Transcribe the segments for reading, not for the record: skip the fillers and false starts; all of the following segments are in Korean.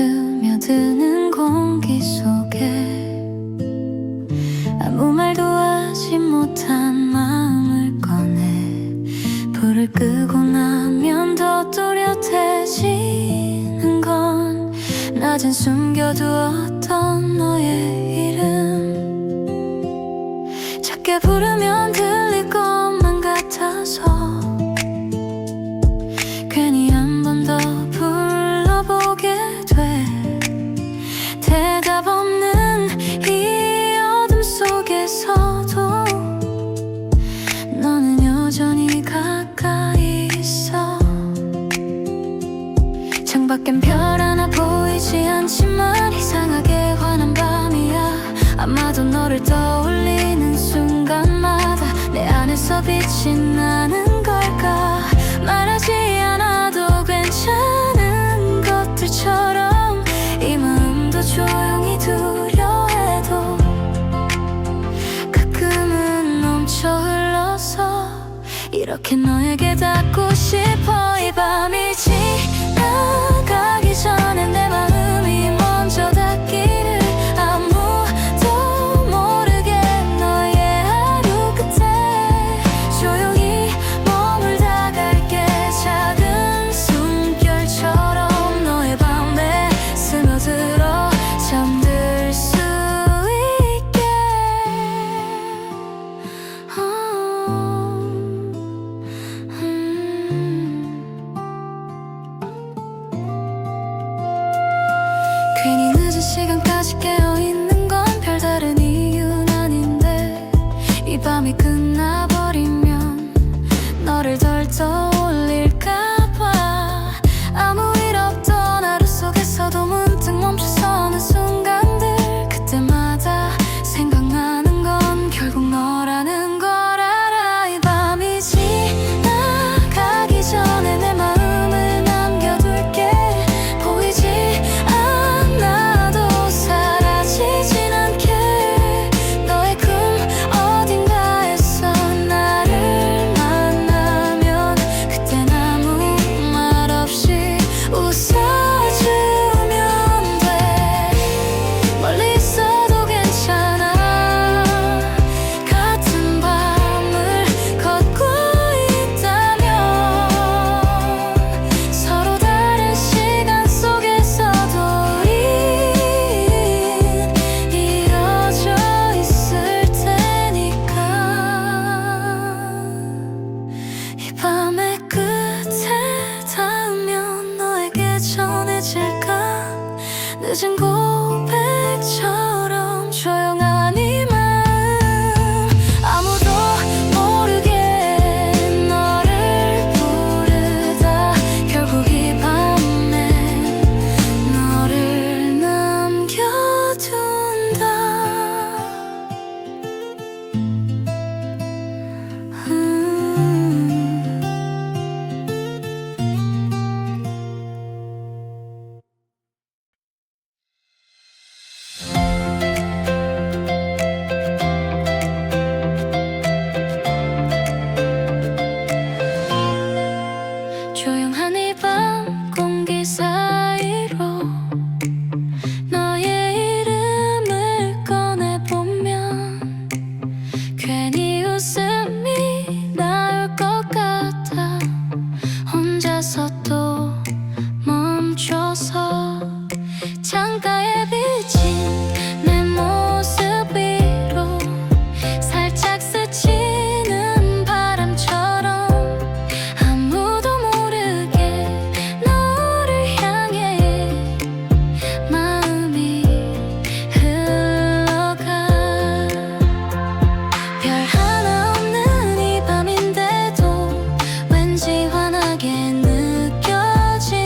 스며드는 공기 속에 아무 말도 하지 못한 마음을 꺼내 불을 끄고 나면 더 또렷해지는 건 낮엔 숨겨두었던 너의 이름 작게 부르면 들릴 것만 같아서 괜히 한 번 더 불러보게 돼 대답 없는 이 어둠 속에서도 너는 여전히 가까이 있어 창밖엔 별 하나 보이지 않지만 이상하게 환한 밤이야 아마도 너를 떠올리는 순간마다 내 안에서 빛이 나는 걸까 말하지 않아도 괜찮은 것들처럼 이 마음도 조용히 두려워해도 가끔은 넘쳐 흘러서 이렇게 너에게 닿고 싶어 이 밤이 지나가기 전에 내 마음이 먼저 닿기를 아무도 모르게 너의 하루 끝에 조용히 머물다 갈게 작은 숨결처럼 너의 밤에 스며들어 잠들 수 있게 괜히 늦은 시간까지 깨어있는 건 별다른 이유는 아닌데 이 밤이 끝나버리면 너를 덜 떠올릴까봐 아무 일 없던 하루 속에서도 문득 멈춰서는 순간들 그때마다 생각나는 건 결국 너라는 걸 알아 이 밤이 지나가기 전에 내 마음을 남겨둘게 보이지 않아도 사라지진 않게 너의 꿈 어딘가에서 나를 만나면 그땐 아무 말 없이 웃어주면 돼 멀리 있어도 괜찮아 같은 밤을 걷고 있다면 서로 다른 시간 속에서도 우린 이어져 있을 테니까 이 밤의 끝에 닿으면 너에게 전해질까 늦은 고백처럼 조용한 이 마음 아무도 모르게 너를 부르다 결국 이 밤에 너를 남겨둔다 조용한 이 밤 공기 사이로 너의 이름을 꺼내보면 괜히 웃음이 나올 것 같아 혼자서 또 멈춰서 창가에 비친 내 모습 위로 살짝 스치는 바람처럼 아무도 모르게 너를 향해 마음이 흘러가 별 하나 없는 이 밤인데도 왠지 환하게 느껴지는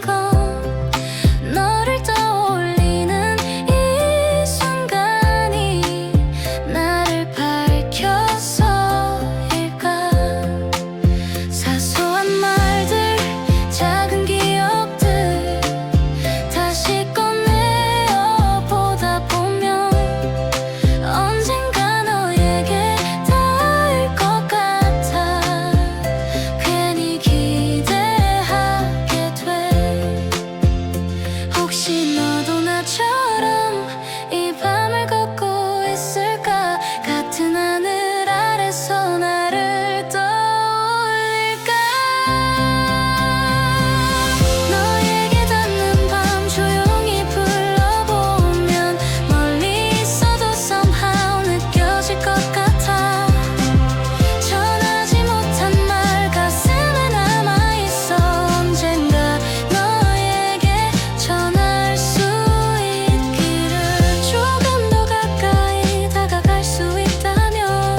건 너를 떠올려 별처럼 이 밤을 걷고 있을까? 같은 하늘 아래서 나를 떠올릴까? 너에게 닿는 밤 조용히 불러보면 멀리 있어도 somehow 느껴질 것 같아. 전하지 못한 말 가슴에 남아있어. 언젠가 너에게 전할 수 있기를. 조금 더 가까이 다가갈 수 있다면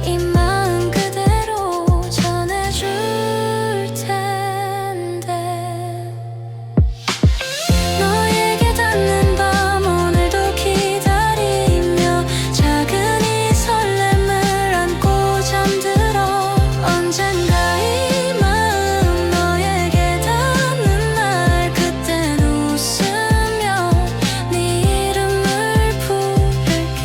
이 마음 그대로 전해줄 텐데. 너에게 닿는 밤 오늘도 기다리며 작은 이 설렘을 안고 잠들어. 언젠가 이 마음 너에게 닿는 날 그땐 웃으며 네 이름을 부를게.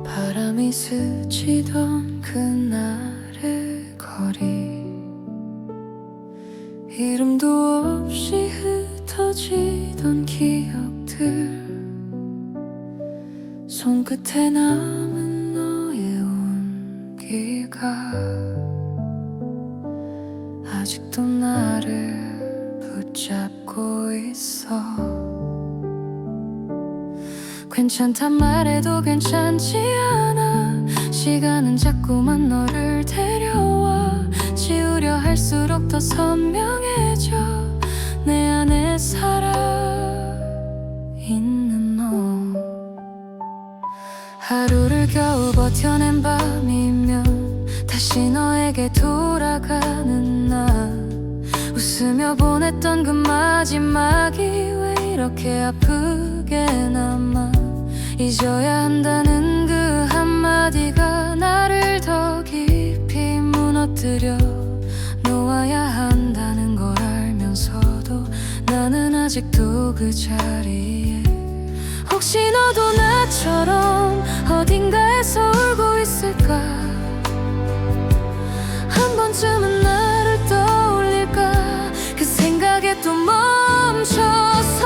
바람이 스치던 그날의 거리, 이름도 없이 흩어지던 기억들, 손끝에 남은 너의 온기가 아직도 나를 붙잡고 있어. 괜찮단 말해도 괜찮지 않아. 시간은 자꾸만 너를 데려와. 지우려 할수록 더 선명해져 내 안에 살아있는 너. 하루를 겨우 버텨낸 밤이면 다시 너에게 돌아가는 나. 웃으며 보냈던 그 마지막이 왜 이렇게 아프게 남아. 잊어야 한다는 그 한마디가 나를 더 깊이 무너뜨려 놓아야 한다는 걸 알면서도 나는 아직도 그 자리에. 혹시 너도 나처럼 어딘가에서 울고 있을까? 한 번쯤은 나를 떠올릴까? 그 생각에 또 멈춰서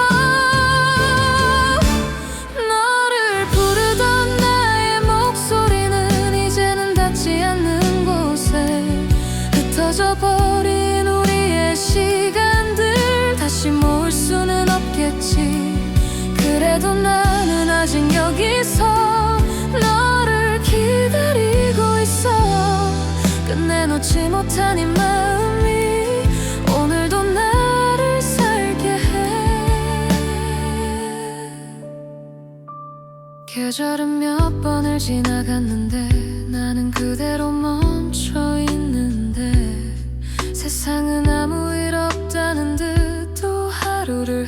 너를 부르던 나의 목소리는 이제는 닿지 않는 곳에 흩어져 버린 우리의 시간들 다시 모을 수는 없겠지. 그래도 나는 아직 여기서 너를 기다리고 있어. 끝내놓지 못한 이 마음이 오늘도 나를 살게 해. 계절은 몇 번을 지나갔는데 나는 그대로 멈춰 있는데. 세상은 아무 일 없다는 듯 또 하루를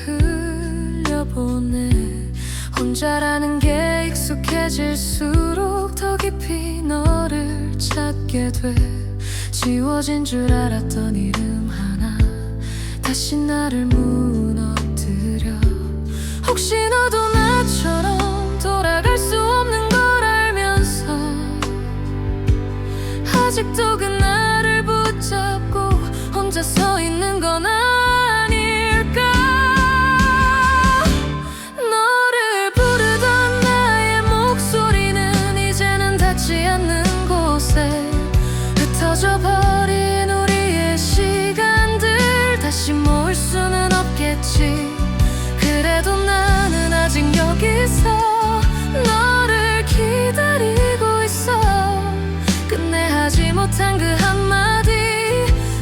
흘려보내. 혼자라는 게 익숙해질수록 더 깊이 너를 찾게 돼. 지워진 줄 알았던 이름 하나 다시 나를 무너뜨려. 혹시 너도 나처럼 돌아갈 수 없는 걸 알면서 아직도 그 나를 붙잡고 혼자 서 있는 건 아닐까? 너를 부르던 나의 목소리는 이제는 닿지 않는 곳에 흩어져 버린 우리의 시간들 다시 모을 수는 없겠지. 그래도 나는 아직 여기서 너를 기다리고 있어. 끝내 하지 못한 그 한마디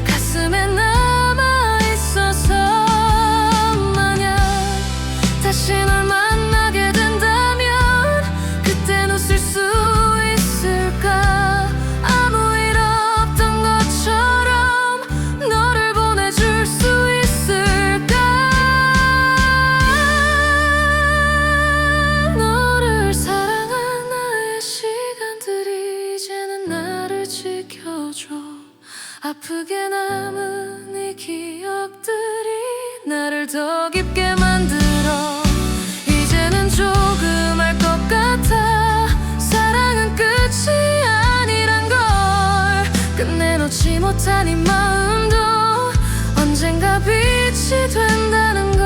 가슴에 남아있어서. 만약 다시 널 만나게 된다면 그땐 웃을 수 있을까? 아무 일 없던 것처럼 너를 보내줄 수 있을까? 너를 사랑한 나의 시간들이 이제는 나를 아프게 남은 이 기억들이 나를 더 깊게 만들어 이제는 조금 알 것 같아. 사랑은 끝이 아니란 걸 끝내놓지 못한 이 마음도 언젠가 빛이 된다는 걸.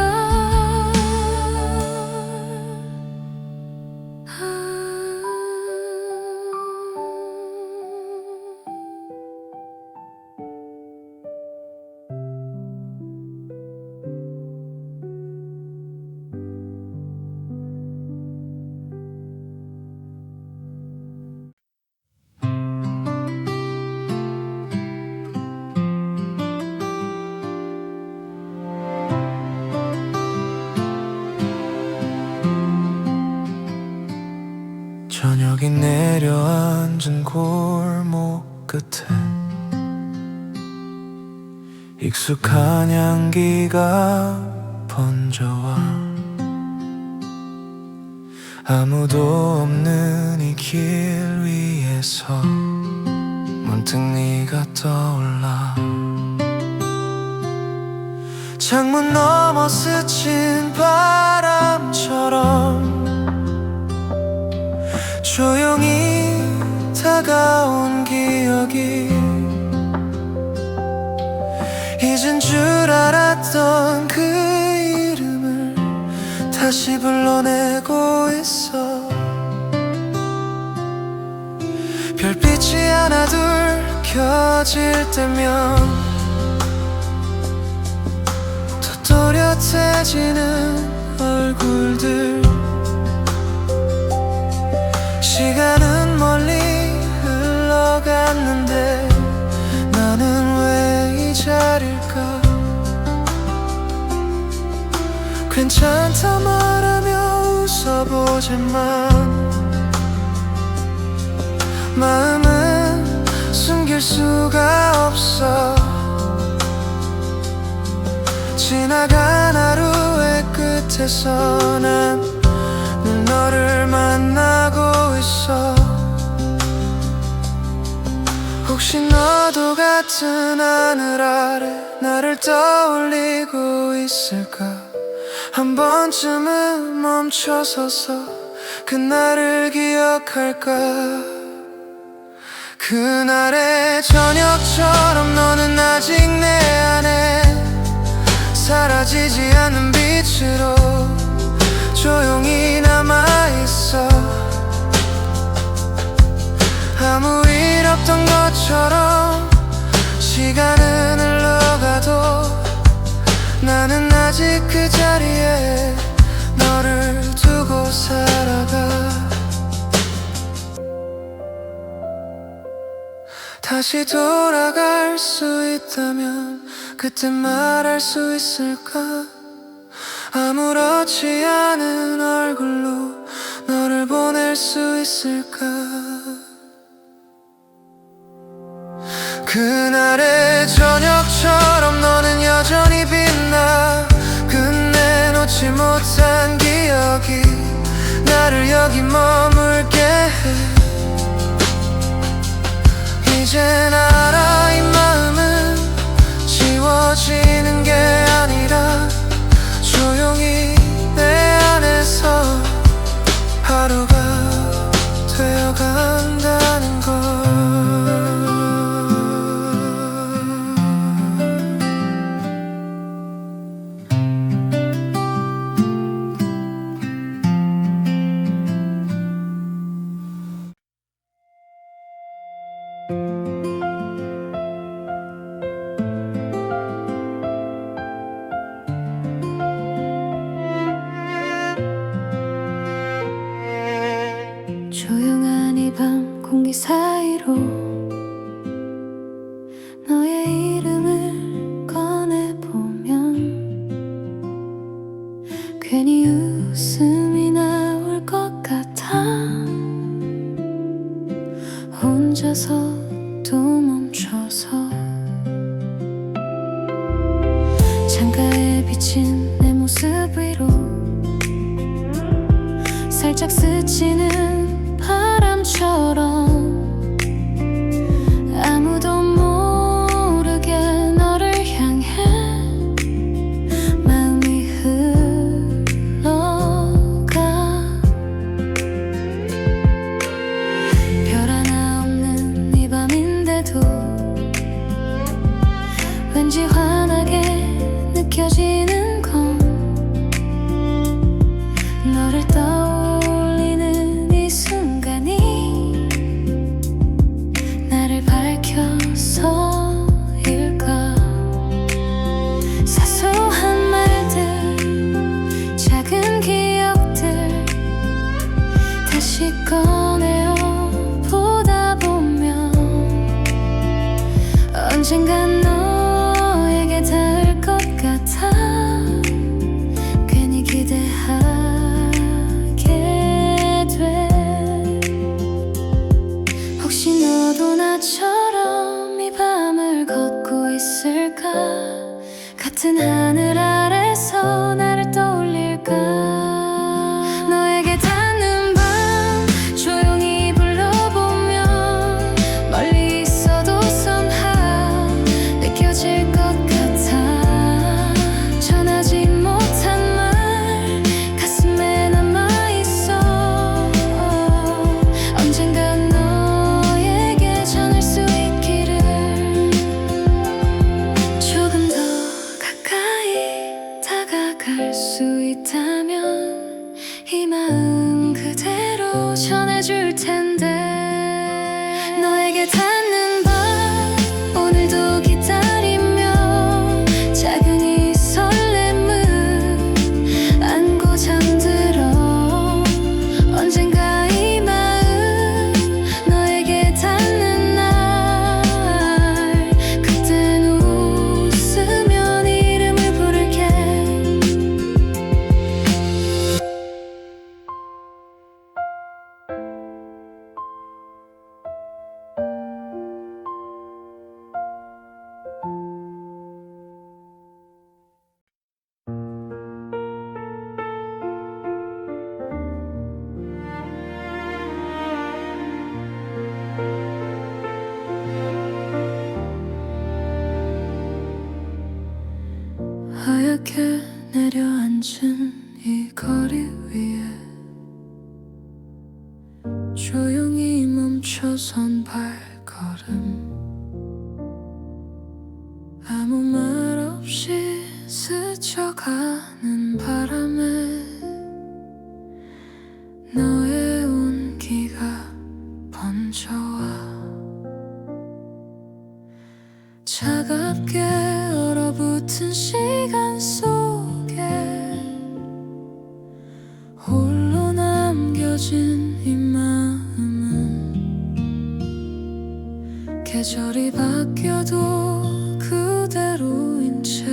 저녁이 내려앉은 골목 끝에 익숙한 향기가 번져와 아무도 없는 이 길 위에서 문득 네가 떠올라. 창문 너머 스친 바람처럼 조용히 다가온 기억이 잊은 줄 알았던 그 이름을 다시 불러내고 있어. 별빛이 하나 둘 켜질 때면 더 또렷해지는 얼굴들. 시간은 멀리 흘러갔는데 나는 왜 이 자리일까. 괜찮다 말하며 웃어보지만 마음은 숨길 수가 없어. 지나간 하루의 끝에서 난 늘 너를 만나고 있어. 혹시 너도 같은 하늘 아래 나를 떠올리고 있을까. 한 번쯤은 멈춰서서 그날을 기억할까. 그날의 저녁처럼 너는 아직 내 안에 사라지지 않는 빛으로 조용히 남아있어. 아무 일 없던 것처럼 시간은 흘러가도 나는 아직 그 자리에 너를 두고 살아가. 다시 돌아갈 수 있다면 그때 말할 수 있을까. 아무렇지 않은 얼굴로 너를 보낼 수 있을까. 그날의 저녁처럼 너는 여전히 빛나. 끝내놓지 못한 기억이 나를 여기 머물게 해. 이젠 알아 이 마음은 지워지는 게 아니라 조용히 내 안에서 하루가 되어간다는 걸. 조용한 이 밤 공기 사이로 너의 이름을 꺼내보면 괜히 웃음이 나올 것 같아. 혼자서 또 멈춰서 창가에 비친 내 모습 위로 살짝 스치는 바람처럼 아무도 언젠간 너에게 닿을 것 같아 괜히 기대하게 돼. 혹시 너도 나처럼 이 밤을 걷고 있을까? 같은 하늘 아래서 나를 떠올릴까? 너에게 닿는 밤 조용히 불러보면 멀리 있어도 somehow 느껴질 것 같아. 전하지 못한 말 가슴에 남아있어. 언젠간 너에게 전할 수 있기를. 조금 더 가까이 다가갈 수 있다면 이 마음 그대로 전해줄 텐데. 너에게 닿는 밤 오늘도 기다리며 작은 이 설렘을 안고 잠들어. 언젠가 이 마음 너에게 닿는 날 그땐 웃으며 네 이름을 부를게. 하얗게 내려앉은 이 거리 위에 조용히 멈춰선 발걸음. 아무 말 없이 스쳐가는 바람에 너의 온기가 번져와 차갑게 얼어붙은 시간 속에 홀로 남겨진 이 마음은 계절이 바뀌어도 그대로인 채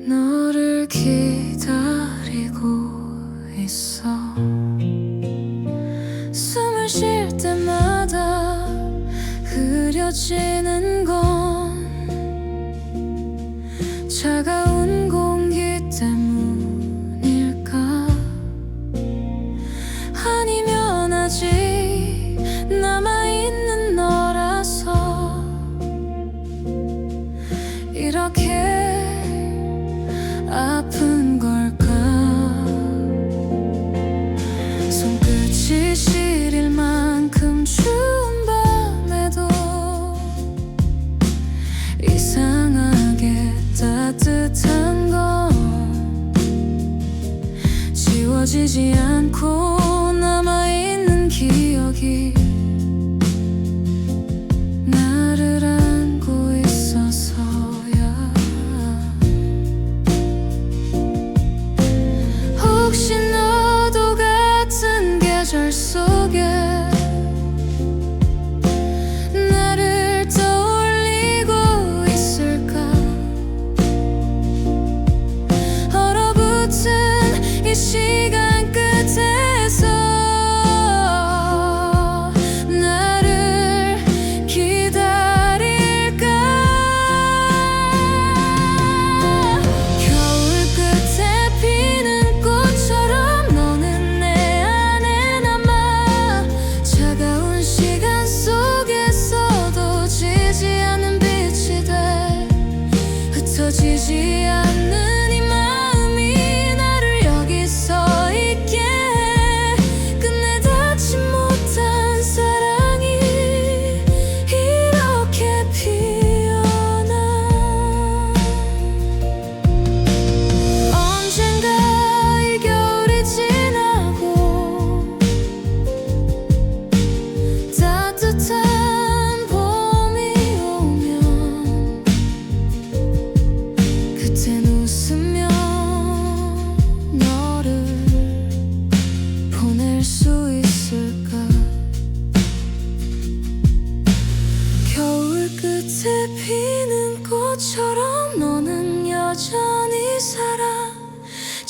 너를 기다리고 있어. 숨을 쉴 때마다 흐려지는 건 차가운 공기 때문일까? 아니면 아직 남아있는 너라서 이렇게 아픈 걸까? 손끝이 시릴 만큼 추운 밤에도 이상하게 따뜻한 건 지워지지 않고 남아있는 기억이 나를 안고 있어서야. 혹시 너도 같은 계절 속에 나를 떠올리고 있을까? 얼어붙은 이 시간 끝에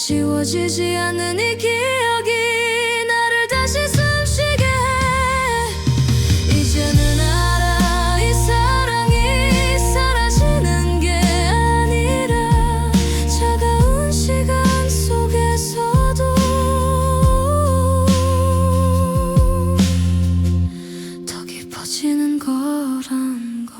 지워지지 않는 이 기억이 나를 다시 숨쉬게 해. 이제는 알아, 이 사랑이 사라지는 게 아니라 차가운 시간 속에서도 더 깊어지는 거란 걸.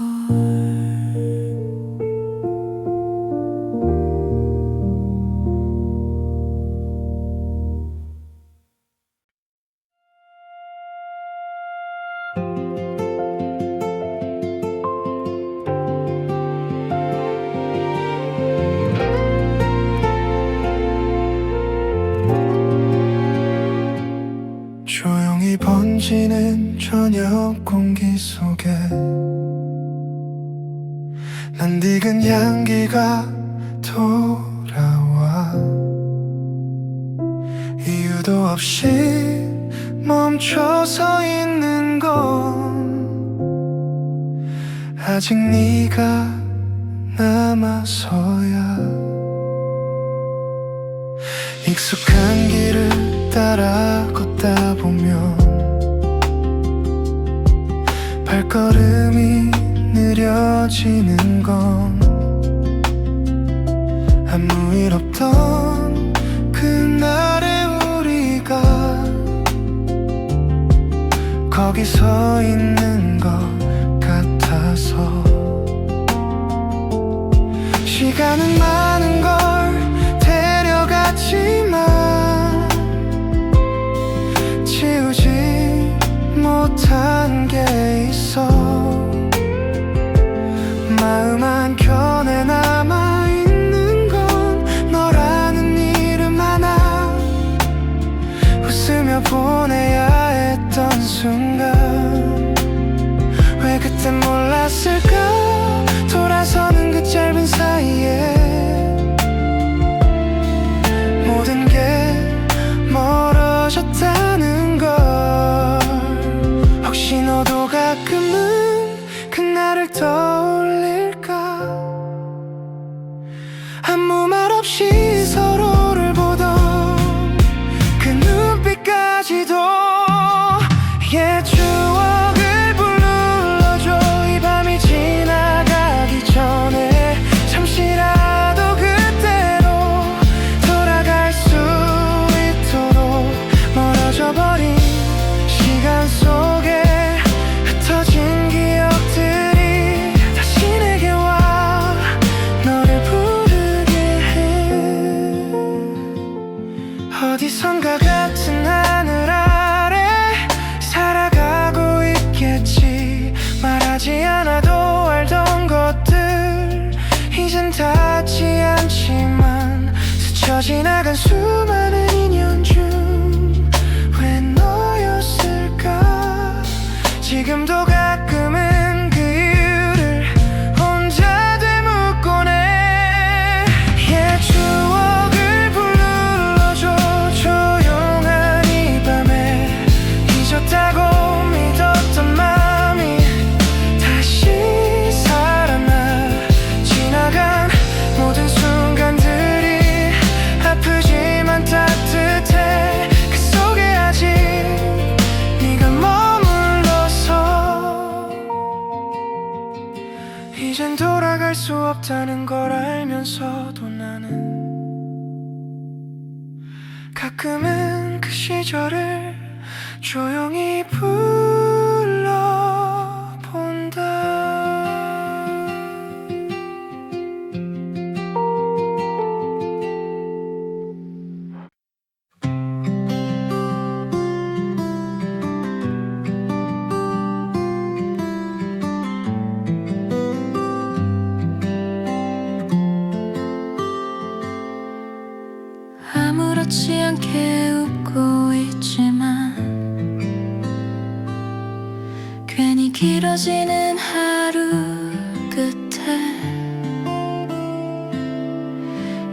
조용히 번지는 저녁 공기 속에 낯익은 향기가 돌아와 이유도 없이 멈춰서 있는 건 아직 네가 남아서야. 익숙한 길을 따라 걷다 보면 발걸음이 느려지는 건 아무 일 없던 그날의 우리가 거기 서 있는 것 같아서. 시간은 많은 걸 데려갔지만 지우지 못한 게 있어. 마음 한켠에 남아있는 건 너라는 이름 하나. 웃으며 보내야 했던 순간 왜 그땐 몰랐을까. 돌아서는 그 짧은 사이에 모든 게 멀어졌다는 걸. 혹시 너도 가끔은 그날을 떠올릴까. 아무 말 없이 서로를 보던 그 눈빛까지도 옛 추억을 불러줘. 이 밤이 지나가기 전에 잠시라도 그때로 돌아갈 수 있도록. 멀어져 버린 시간 속에 흩어진 기억들이 다시 내게 와 너를 부르게 해. 어디선가 같은 하늘 아래 살아가고 있겠지. 말하지 않아도 알던 것들 이젠 닿지 않지만 스쳐 지나간 수많은 인연 중 왜 너였을까. 지금도 가끔은 그 이유를 혼자 되묻곤 해. 옛 추억을 불러줘. 조용한 이 밤에 잊었다고 믿었던 맘이 다시 살아나. 지나간 모든 순간들이 아프지만 따뜻해. 그 속에 아직 네가 머물러서. 이젠 돌아갈 수 없다는 걸 알면서도 나는 가끔은 그 시절을 조용히 불러본다. 아무렇지 않게 웃고 있지만 괜히 길어지는 하루 끝에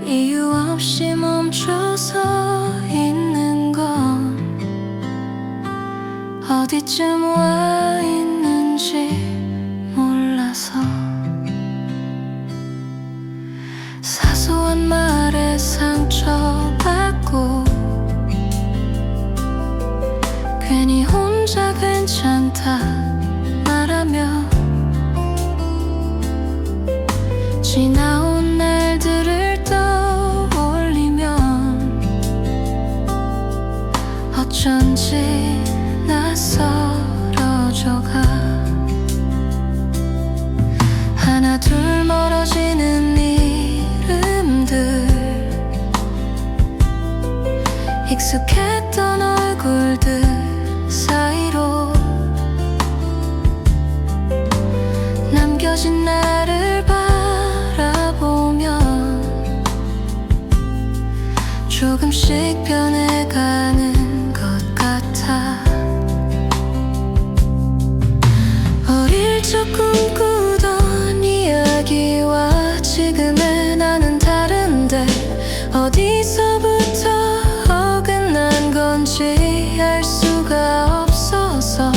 이유 없이 멈춰서 있는 건 어디쯤 와 있는지 몰라서. 사소한 말에 상처받 같아 말하며 지나온 날들을 떠올리면 어쩐지 낯설어져가 하나 둘 멀어지는 이름들 익숙했던 얼굴들 사이로 남겨진 나를 바라보면 조금씩 변해가는 것 같아 어릴 적 꿈꾸던 이야기와 지금의 나는 다른데 어디서부터 어긋난 건지 알 수가 없어서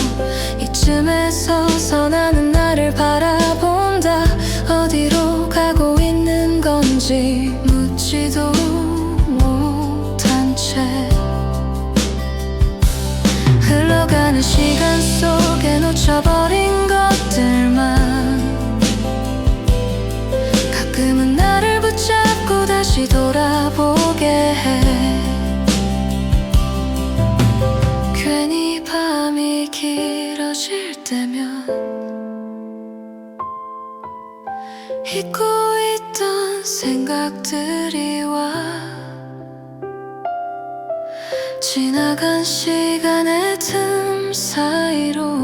이쯤에 서서 나는 나를 바라본다 어디로 가고 있는 건지 묻지도 못한 채 흘러가는 시간 속에 놓쳐버린 것들만 가끔은 나를 붙잡고 다시 돌아보게 해 괜히 밤이 길어질 때면 잊고 있던 생각들이 와 지나간 시간의 틈 사이로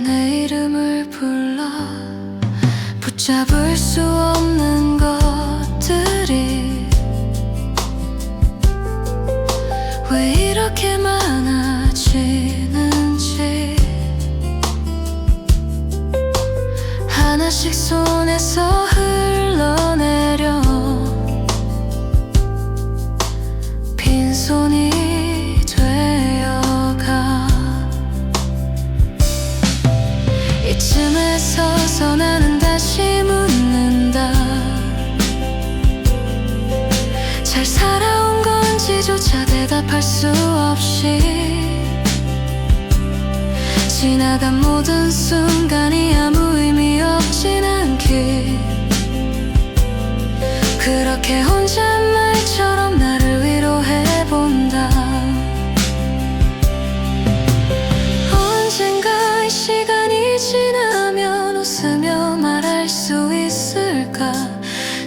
내 이름을 불러 붙잡을 수 없는 것들이 왜 이렇게 많아지는지 하나씩 손에서 흘러내려 빈손이 되어가 이쯤에 서서 나는 다시 묻는다 잘 살아온 건지조차 대답할 수 없이 지나간 모든 순간이 아무 의미 없진 않길 그렇게 혼잣말처럼 나를 위로해본다 언젠가 이 시간이 지나면 웃으며 말할 수 있을까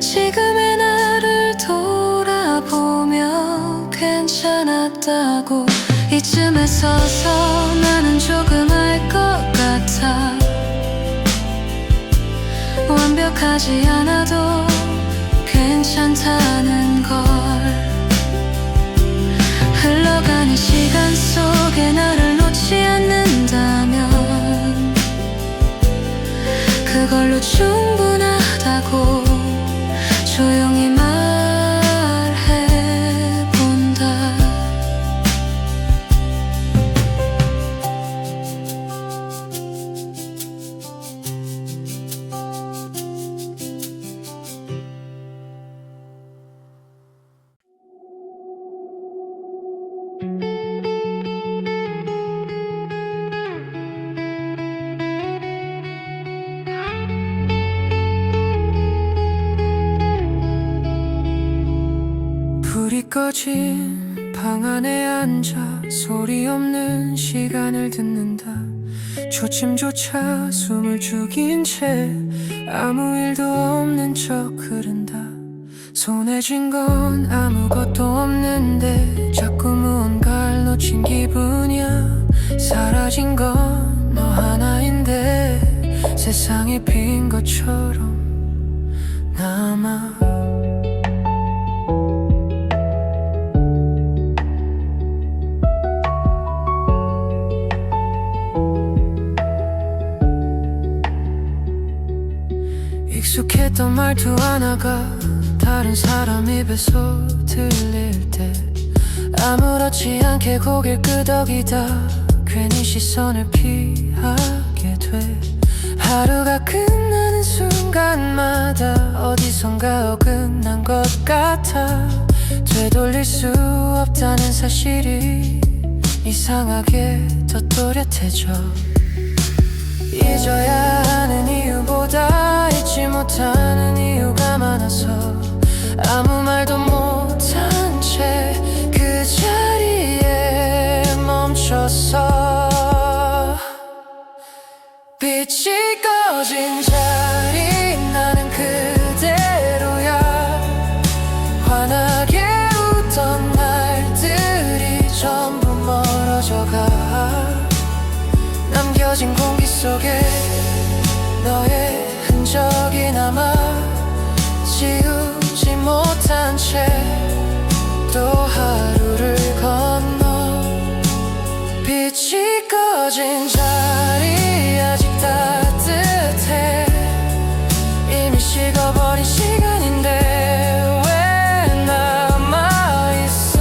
지금의 나를 돌아보며 괜찮았다고 이쯤에 서서 나는 조금 알 것 같아 완벽하지 않아도 괜찮다는 걸 흘러가는 시간 속에 나를 놓지 않는다면 그걸로 충분하다고 조용히 말해본다 불이 꺼진 방 안에 앉아 소리 없는 시간을 듣는다 초침조차 숨을 죽인 채 아무 일도 없는 척 흐른다 손에 쥔 건 아무것도 없는데 자꾸 무언가를 놓친 기분이야 사라진 건 너 하나인데 세상이 빈 것처럼 남아 익숙했던 말투 하나가 다른 사람 입에서 들릴 때 아무렇지 않게 고개를 끄덕이다 괜히 시선을 피하게 돼 하루가 끝나는 순간마다 어디선가 어긋난 것 같아 되돌릴 수 없다는 사실이 이상하게 더 또렷해져. 잊어야 하는 이유보다 잊지 못하는 이유가 많아서 아무 말도 못한 채 그 자리에 멈췄어. 빛이 꺼진 자리 나는 그대로야. 환하게 웃던 날들이 전부 멀어져가. 남겨진 공기 속에 너의 흔적이 남아 지우지 못한 채 또 하루를 건너. 빛이 꺼진 자리 아직 따뜻해. 이미 식어버린 시간인데 왜 남아있어.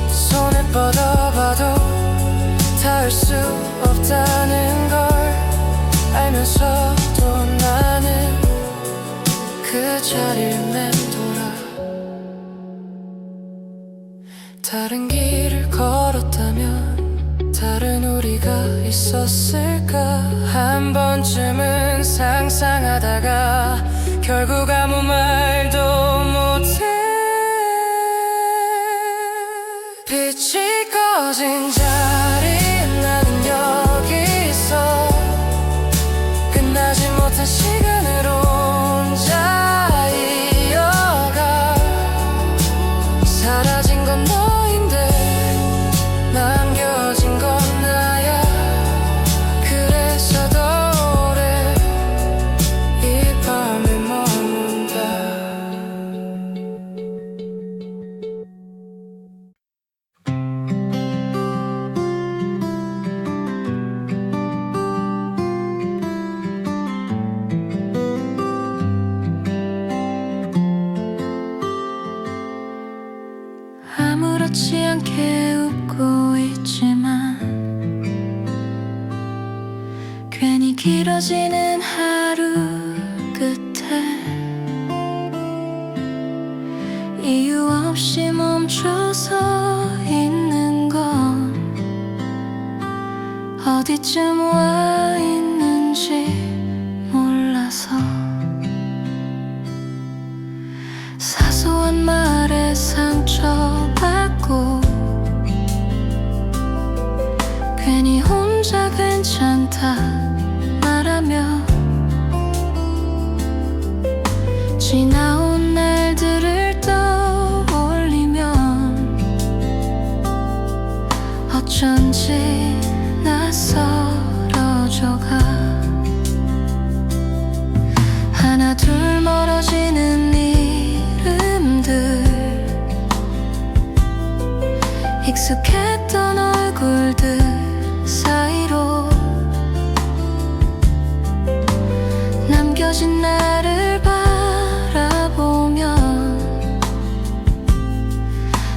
손을 뻗어봐도 닿을 수 없다는 걸 알면서도 나는 그 자리를 맴돌아. 다른 길을 걸었다면 다른 우리가 있었을까. 한 번쯤은 상상하다가 결국 아무 말도 못해. 빛이 꺼진 자리 나는 여기서 끝나지 못한 시간으로 혼자 이어가. 사라진 건 너인데 남겨진 건 나야. 그래서 더 오래 이 밤에 머문다. 아무렇지 않게 웃고 있지만 괜히 길어지는 하루 끝에 이유 없이 멈춰서 있는 건 어디쯤 와 있는지 몰라서. 사소한 말에 상처받고 괜히 혼자 괜찮다 말하며 지나온 날들을 떠올리면 어쩐지 낯설어져가. 하나 둘 멀어지는 이름들 익숙했던 얼굴들 사이로 남겨진 나를 바라보면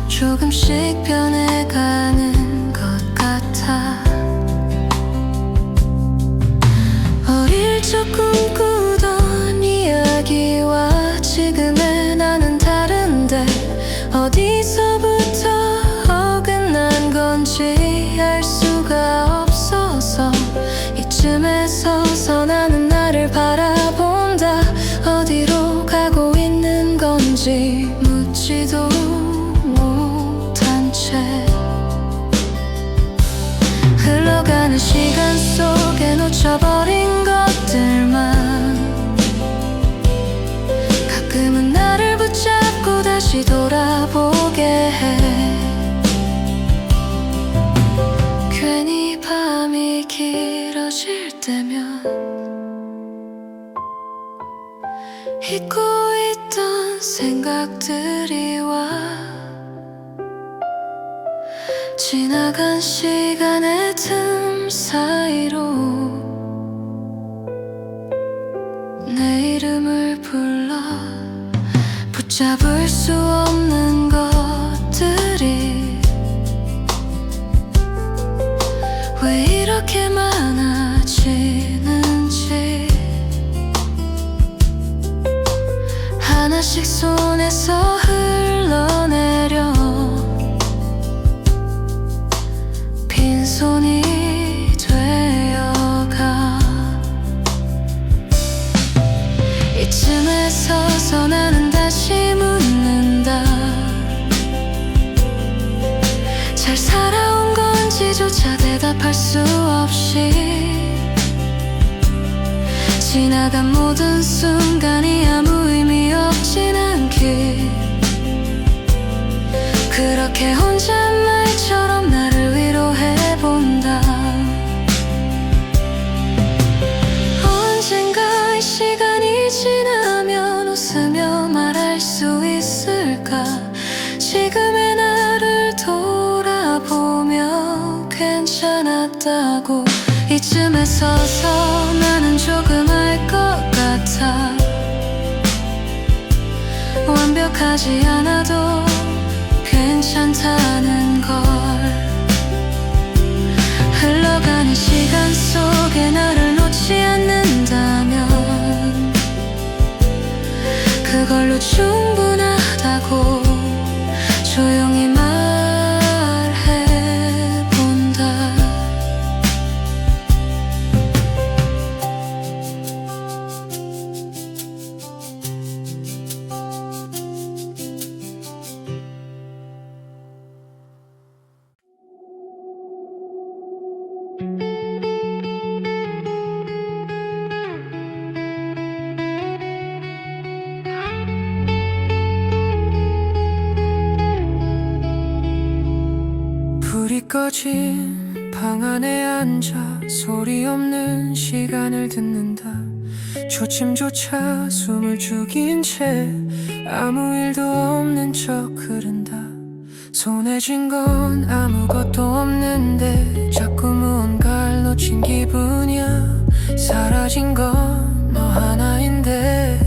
조금씩 변해가는 것 같아. 어릴 적 꿈꾸던 이야기와 지금의 나는 다른데 어디서부터 어긋난 건지 알 수가 없어서 이쯤에 서서 나는 나를 바라본다. 어디로 가고 있는 건지 묻지도 못한 채 흘러가는 시간 속에 놓쳐버린 것들만 가끔은 나를 붙잡고 다시 돌아보게 해. 괜히 밤이 길어질 때면 잊고 있던 생각들이 와. 지나간 시간의 틈 사이로 내 이름을 불러. 붙잡을 수 없는 것들이 왜 이렇게 많아지는지 하나씩 손에서 흘러내려 손이 되어가. 이쯤에 서서 나는 다시 묻는다. 잘 살아온 건지조차 대답할 수 없이 지나간 모든 순간이 아무 의미 없진 않기. 그렇게 혼잣말처럼 나를 위로해본다. 언젠가 이 시간이 지나면 웃으며 말할 수 있을까. 지금의 나를 돌아보며 괜찮았다고. 이쯤에 서서 나는 조금 알 것 같아. 완벽하지 않아도 괜찮다는 걸. 흘러가는 시간 속에 나를 놓지 않는다면 그걸로 충분하다고 조용히 말해본다. 불이 꺼진 방 안에 앉아 소리 없는 시간을 듣는다. 초침조차 숨을 죽인 채 아무 일도 없는 척 흐른다. 손에 쥔 건 아무것도 없는데 자꾸 무언가를 놓친 기분이야. 사라진 건 너 하나인데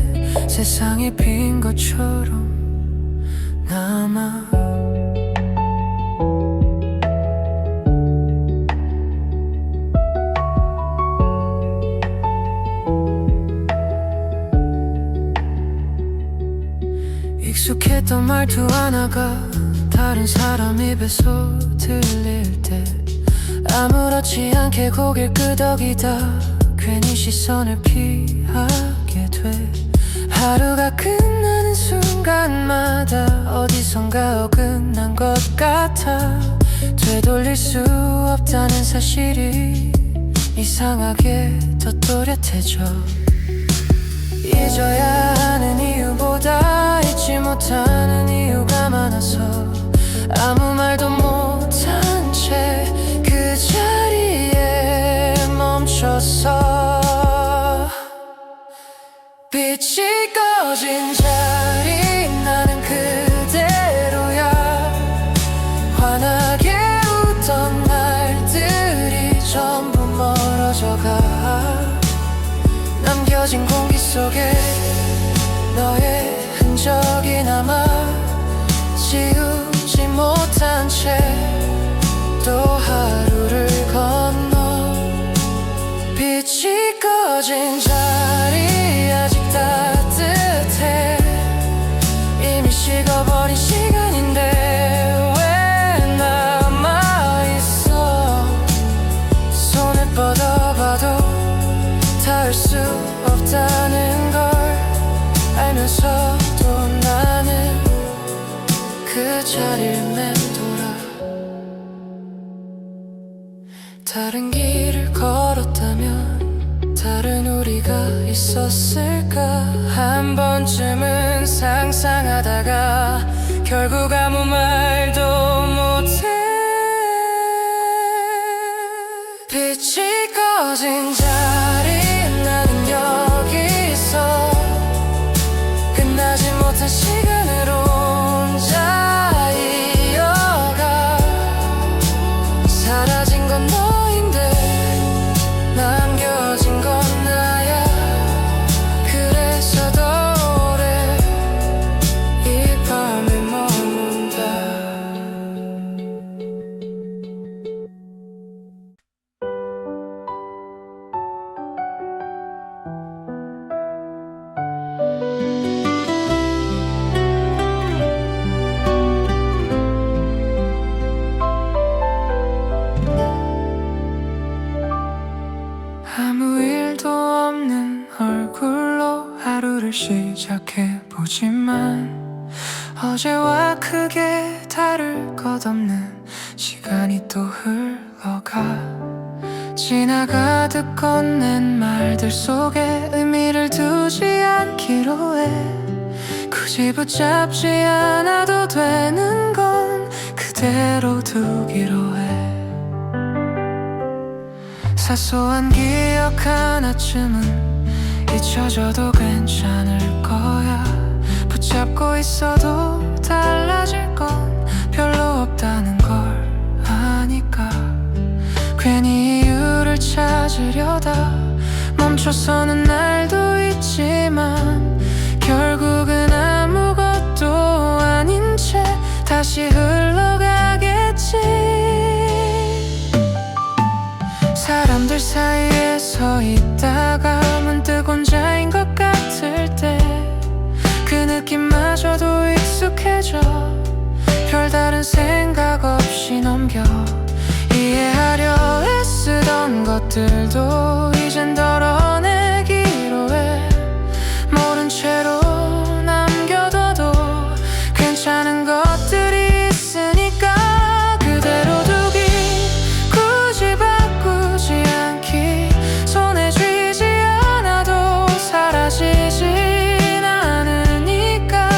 세상이 빈 것처럼 남아. 익숙했던 말투 하나가 다른 사람 입에서 들릴 때 아무렇지 않게 고개를 끄덕이다 괜히 시선을 피하게 돼. 하루가 끝나는 순간마다 어디선가 어긋난 것 같아. 되돌릴 수 없다는 사실이 이상하게 더 또렷해져. 잊어야 하는 이유보다 잊지 못하는 이유가 많아서 아무 말도 못한 채 그 자리에 멈췄어. 빛이 꺼진 자리 나는 그대로야. 환하게 웃던 날들이 전부 멀어져가. 남겨진 공기 속에 너의 흔적이 남아 지우지 못한 채 또 하루를 건너. 빛이 꺼진 자리 아직 따뜻해. 이미 식어버린 시간인데 왜 남아있어. 손을 뻗어봐도 닿을 수 없다는 걸 알면서도 나는 그 자리를 맴돌아. 다른 길을 걸었다면 다른 우리가 있었을까. 한 번쯤은 상상하다가 결국 아무 말도 못해. 빛이 꺼진 자리 나는 여기서 끝나지 못한 시간으로 혼자 이어가. 사라진 건 너인데 남겨진 건 나야. 그래서 더 오래 이 밤에 머문다. 하루를 시작해보지만 어제와 크게 다를 것 없는 시간이 또 흘러가 지나가듯 건넨 말들 속에 의미를 두지 않기로 해 굳이 붙잡지 않아도 되는 건 그대로 두기로 해 사소한 기억 하나쯤은 잊혀져도 괜찮을 거야 붙잡고 있어도 달라질 건 별로 없다는 걸 아니까 괜히 이유를 찾으려다 멈춰서는 날도 있지만 결국은 아무것도 아닌 채 다시 흘러가겠지 사람들 사이에 서 있다가 문득 혼자인 것 같을 때 그 느낌마저도 익숙해져 별다른 생각 없이 넘겨 이해하려 애쓰던 것들도 이젠 덜어내기로 해 모른 채로 남겨둬도 괜찮은 것들이 있으니까 그대로 두기 굳이 바꾸지 않기 손에 쥐지 않아도 사라지진 않으니까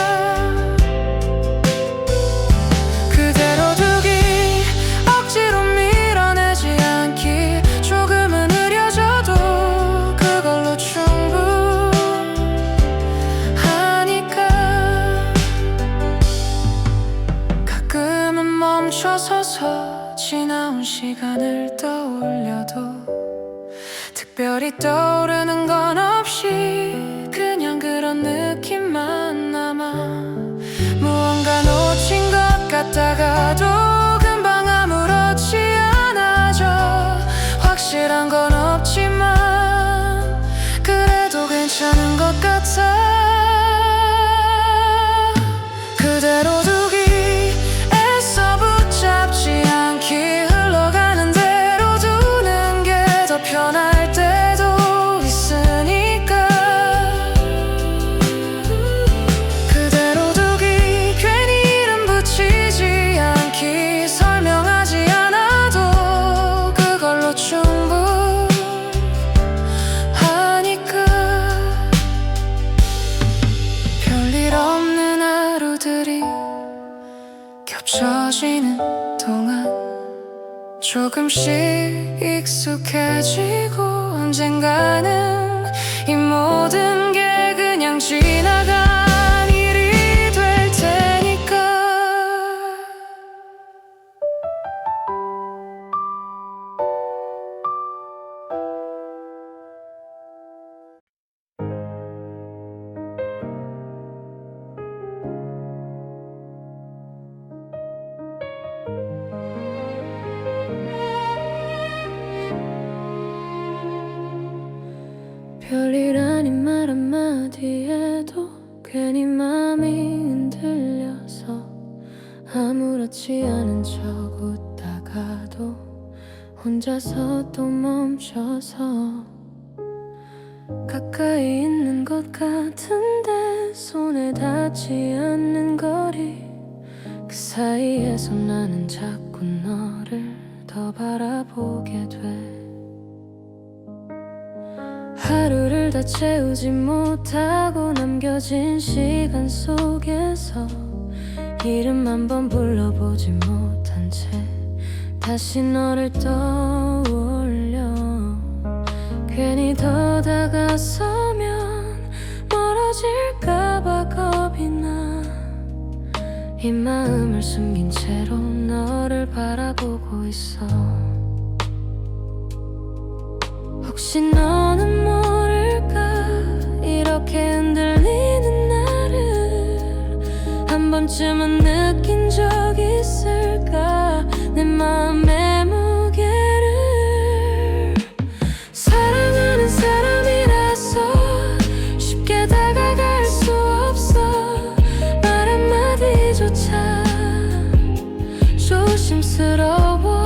그대로 두기 억지로 밀어내지 않기 조금은 흐려져도 그걸로 충분하니까 가끔은 멈춰서서 지나온 시간을 떠올려도 특별히 떠오르는 건 없이 그냥 그런 느낌만 남아 무언가 놓친 것 같다가도 금방 아무렇지 않아져 확실한 건 없지만 그래도 괜찮은 것 같아 그대로 두기 애써 붙잡지 않기 흘러가는 대로 두는 게 더 편할 때도 있으니까 그대로 두기 괜히 이름 붙이지 않기 설명하지 않아도 그걸로 충분하니까 별일 없는 하루들이 겹쳐지는 동안 조금씩 익숙해지고 언젠가는 이 모든 게 그냥 지나간 일이 될 테니까 별일 아닌 말 한마디에도 괜히 맘이 흔들려서 아무렇지 않은 척 웃다가도 혼자서 또 멈춰서 가까이 있는 것 같은데 손에 닿지 않는 거리 그 사이에서 나는 자꾸 너를 더 바라보게 돼 하루를 다 채우지 못하고 남겨진 시간 속에서 이름 한 번 불러보지 못한 채 다시 너를 떠올려 괜히 더 다가서면 멀어질까봐 겁이 나 이 마음을 숨긴 채로 너를 바라보고 있어 혹시 너는 모를까 이렇게 흔들리는 나를 한 번쯤은 느낀 적 있을까 내 마음의 무게를 사랑하는 사람이라서 쉽게 다가갈 수 없어 말 한마디조차 조심스러워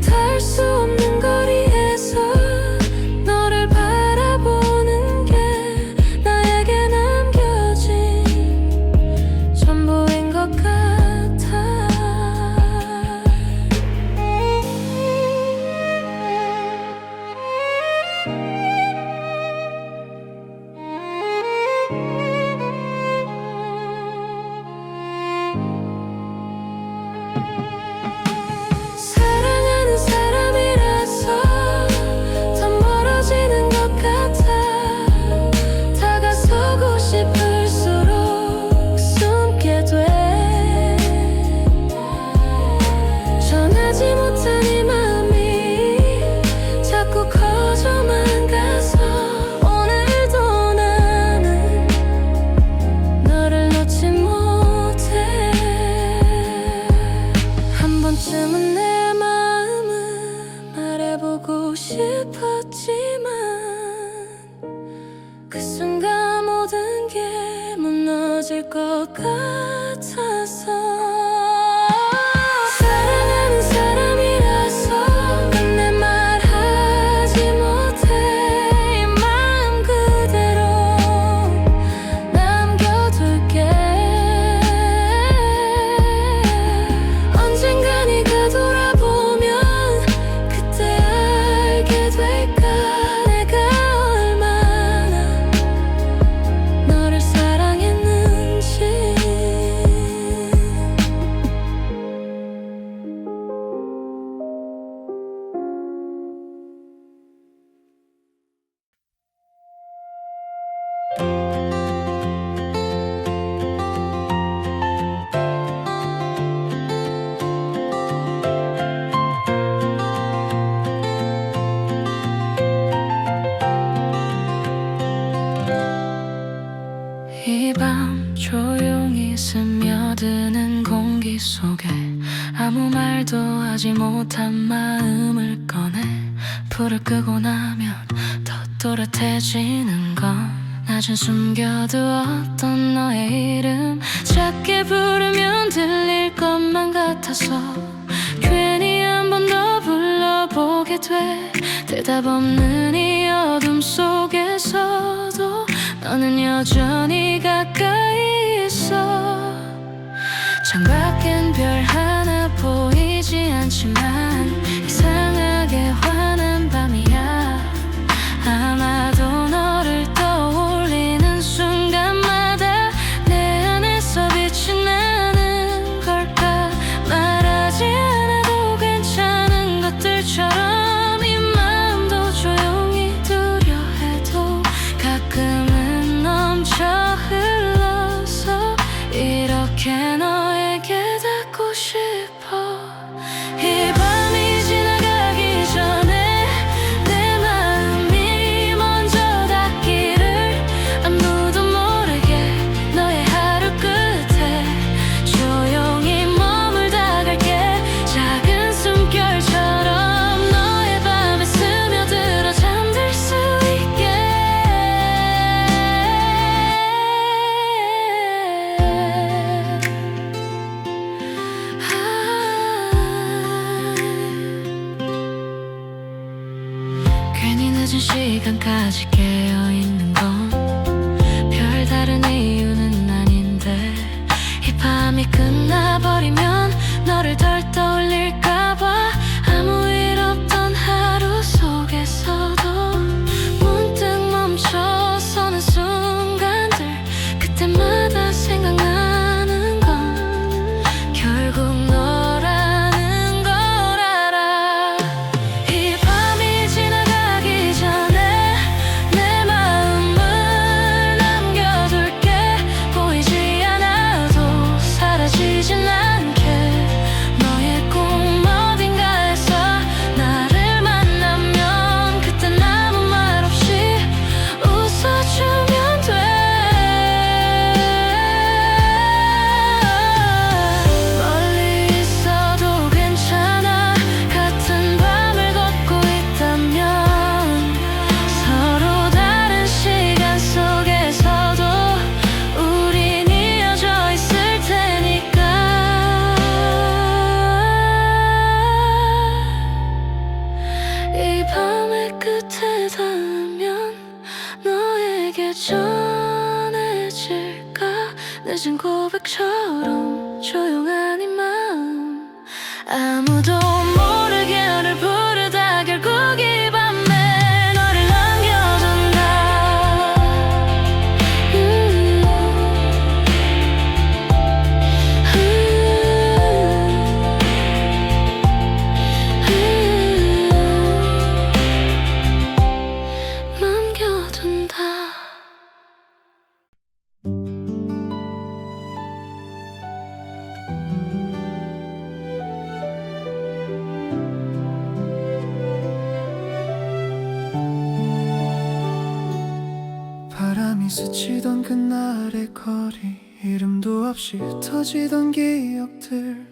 닿을 수 없는 거리에서 너를 바라보 번쯤은 내 마음을 말해보고 싶었지만 그 순간 모든 게 무너질 것 같아서 사랑하는 사람이라서 끝내 말하지 못해 이 마음 그대로 남겨둘게 언젠가 네가 돌아보면 그때 알게 될까 내가 얼마나 너를 사랑했는지 이 밤 조용히 스며드는 공기 속에 아무 말도 하지 못한 마음을 꺼내 불을 끄고 나면 더 또렷해지는 건 낮은 숨겨두었던 너의 이름 작게 부르면 들릴 것만 같아서 괜히 한 번 더 불러보게 돼 대답 없는 이 어둠 속에서도 너는 여전히 가까이 있어 창밖엔 별 하나 보이지 않지만 이상하게 환한 밤이야 아마도 너를 떠올리는 순간마다 내 안에서 빛이 나는 걸까 말하지 않아도 괜찮은 것들처럼 이 마음도 조용히 두려 해도 가끔은 넘쳐 흘러서 이렇게 너에게 닿고 싶어 이 밤이 지나가기 전에 내 마음이 먼저 닿기를 아무도 모르게 너의 하루 끝에 조용히 머물다 갈게 작은 숨결처럼 너의 밤에 스며들어 잠들 수 있게 괜히 늦은 시간까지 깨어있는 건 별다른 이유는 아닌데 이 밤이 끝나버리면 너를 덜 떠올릴까봐 아무 일 없던 하루 속에서도 문득 멈춰서는 순간들 그때마다 생각나는 건 결국 너라는 걸 알아 이 밤이 지나가기 전에 내 마음을 남겨둘게 보이지 않아도 사라지진 않게 너의 꿈 어딘가에서 나를 만나면 그땐 아무 말 없이 웃어주면 돼 멀리 있어도 괜찮아 같은 밤을 걷고 있다면 서로 다른 시간 속에서도 우린 이어져 있을 테니까 이 밤의 끝에 닿으면 너에게 전해질까 늦은 고백처럼 조용한 이 마음 아무도 모르게 너를 부르다 결국 이 밤에 너를 남겨둔다 남겨둔다 바람이 스치던 그날의 거리 이름도 없이 터지던 기억들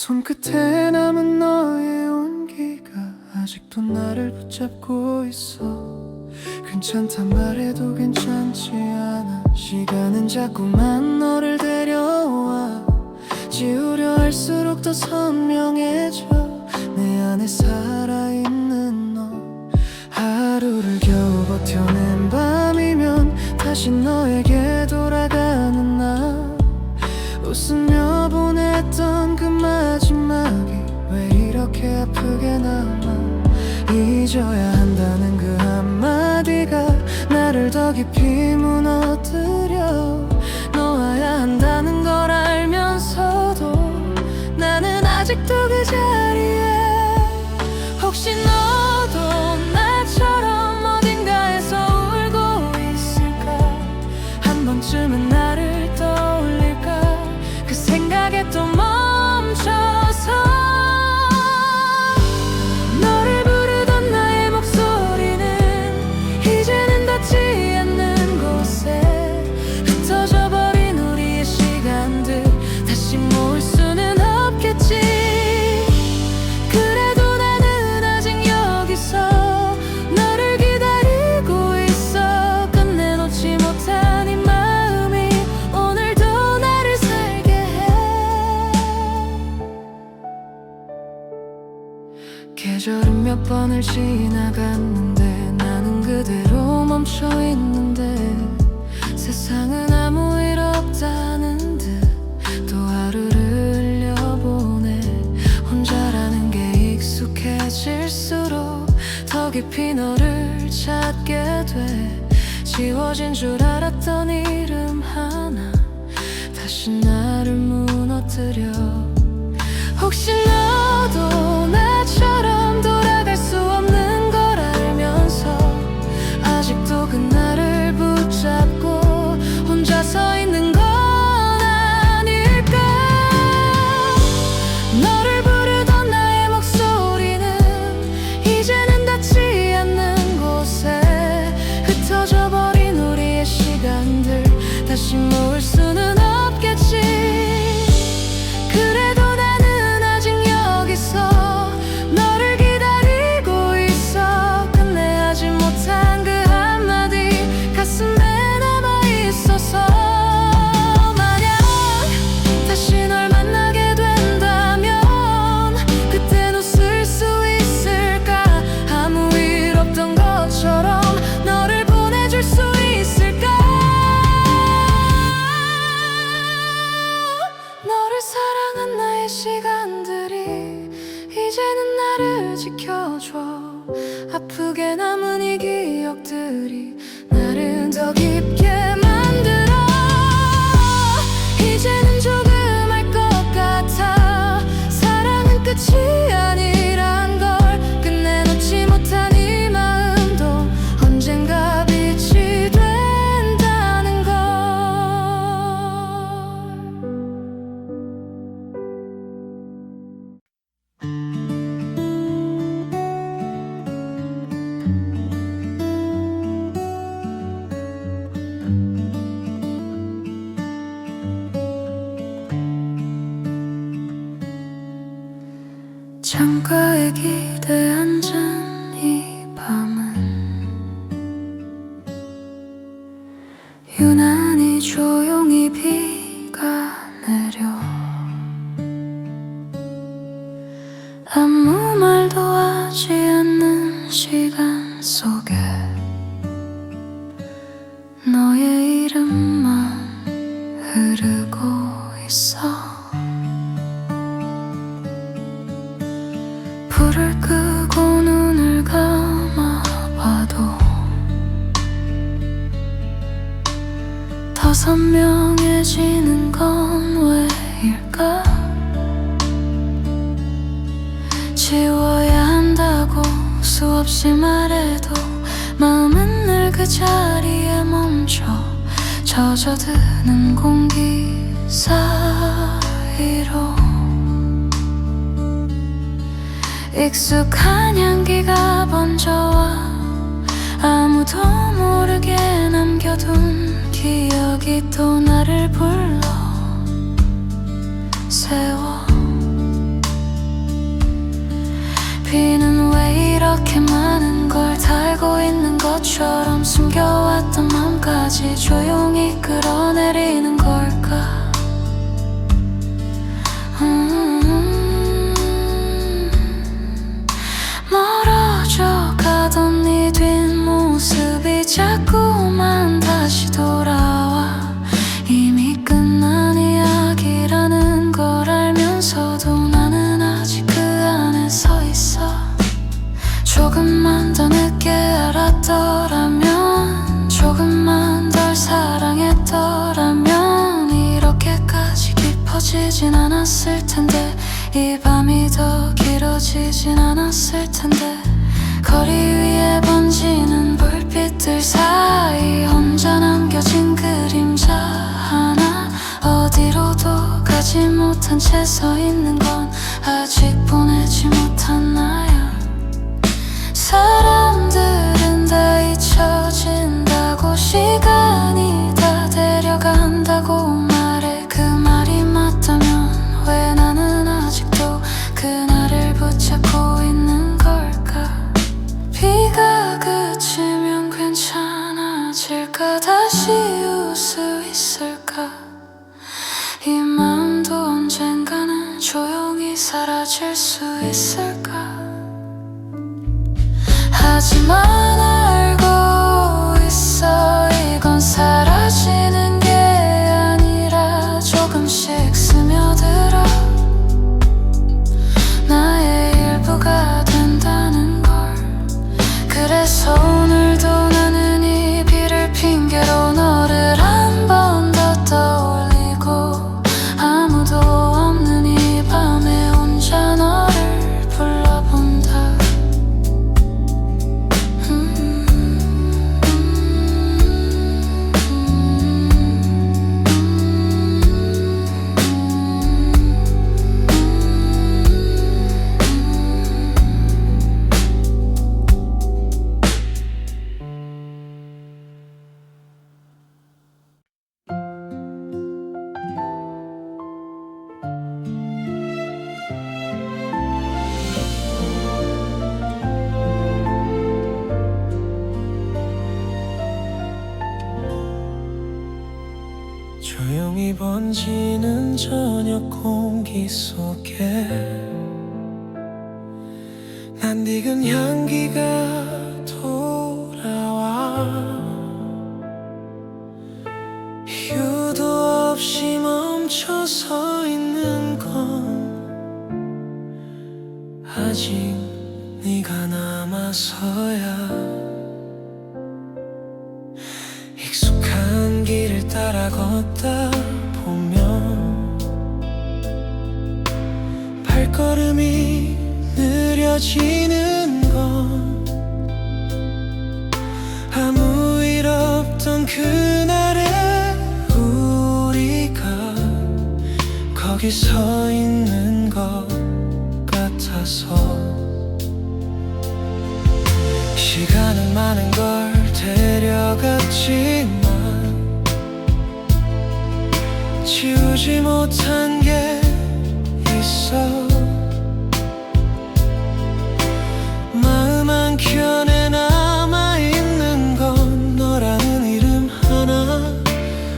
손끝에 남은 너의 온기가 아직도 나를 붙잡고 있어. 괜찮단 말해도 괜찮지 않아. 시간은 자꾸만 너를 데려와. 지우려 할수록 더 선명해져 내 안에 살아있는 너. 하루를 겨우 버텨낸 밤이면 다시 너에게 돌아가는 나. 웃으며 보냈던 그 마지막이 왜 이렇게 아프게 남아. 잊어야 한다는 그 한마디가 나를 더 깊이 무너뜨려. 놓아야 한다는 걸 알면서도 나는 아직도 그 자리에. 혹시 너도 나처럼 어딘가에서 울고 있을까. 한 번쯤은 나를 떠올릴까. 그 생각에 또 멈춰서 너를 부르던 나의 목소리는 이제는 닿지 않는 곳에 흩어져 버린 우리의 시간들 다시 모을 수는 없겠지. 그래도 나는 아직 여기서 너를 기다리고 있어. 끝내놓지 못한 이 마음이 오늘도 나를 살게 해. 계절은 몇 번을 지나갔는데 나는 그대로 멈춰있는데. 세상은 아무 일 없다는 듯 또 하루를 흘려보내. 혼자라는 게 익숙해질수록 더 깊이 너를 찾게 돼. 지워진 줄 알았던 이름 하나 다시 나를 무너뜨려. 혹시 너도 나처럼 돌아갈 수 없는 걸 알면서 아직도 그날을 붙잡고 혼자 서 있는 건 아닐까. 너를 부르던 나의 목소리는 이제는 닿지 않는 곳에 흩어져 버린 우리의 시간들 다시 모을 수는 없겠지. 그래도 나는 아직 여기서 너를 기다리고 있어. 끝내하지 못한 그 한마디 가슴에 남아있어서. 만약 다시 널 만나게 된다면 그땐 웃을 수 있을까. 아무 일 없던 것처럼 너를 보내줄 수 있을까. 너를 사랑한 나의 시간들이 이제는 나를 지켜줘. 아프게 남은 이 기억들이 나를 더 깊게 만들어. 이제는 조금 알 것 같아. 사랑은 끝이 아니란 걸. 끝내놓지 못한 이 마음도 언젠가 빛이 된다는 걸. 창가에 기대 앉은 이 밤은 유난히 조용히 비가 내려. 아무 말도 하지 않는 시간 속에 너의 이름만 흐르고 있어. 불을 끄고 눈을 감아봐도 더 선명해지는 건 왜일까. 지워야 한다고 수없이 말해도 마음은 늘 그 자리에 멈춰. 젖어드는 공기 사이로 익숙한 향기가 번져와. 아무도 모르게 남겨둔 기억이 또 나를 불러 세워. 비는 왜 이렇게 많은 걸 다 알고 있는 것처럼 숨겨왔던 맘까지 조용히 끌어내리는 걸까. 멀어져 가던 네 뒷모습이 자꾸만 다시 돌아와. 이미 끝난 이야기라는 걸 알면서도 나는 아직 그 안에 서 있어. 조금만 더 늦게 알았더라면, 조금만 덜 사랑했더라면 이렇게까지 깊어지진 않았을 텐데, 이 밤이 더 길어지진 않았을 텐데. 거리 위에 번지는 불빛들 사이 혼자 남겨진 그림자 하나, 어디로도 가지 못한 채 서 있는 건 아직 보내지 못한 나야. 사람들은 다 잊혀진다고, 시간이 다 데려간다고 말해. 그 말이 맞다면 왜 나는 아직도 그날을 붙잡고 있는 걸까. 비가 그치면 괜찮아질까, 다시 웃을 수 있을까. 이 마음도 언젠가는 조용히 사라질 수 있을까. 하지만 알고 있어, 이건 사라지는 게 아니라 조금씩 스며들어 나의 일부가 된다는 걸. 그래서 오늘도 나는 이 비를 핑계로 너를 한 번 더 떠올리고, 아무도 없는 이 밤에 혼자 너를 불러본다. 조용히 번지는 저녁 공기 속에 낯익은 향기가 돌아와. 이유도 없이 멈춰 서 있는 건 아직 네가 남아서야. 익숙한 길을 따라 걷다 보면 발걸음이 느려지는 건 아무 일 없던 그날에 우리가 거기 서 있는 것 같아서. 시간은 많은 걸 데려갔지만 지우지 못한 게 있어. 마음 한켠에 남아있는 건 너라는 이름 하나,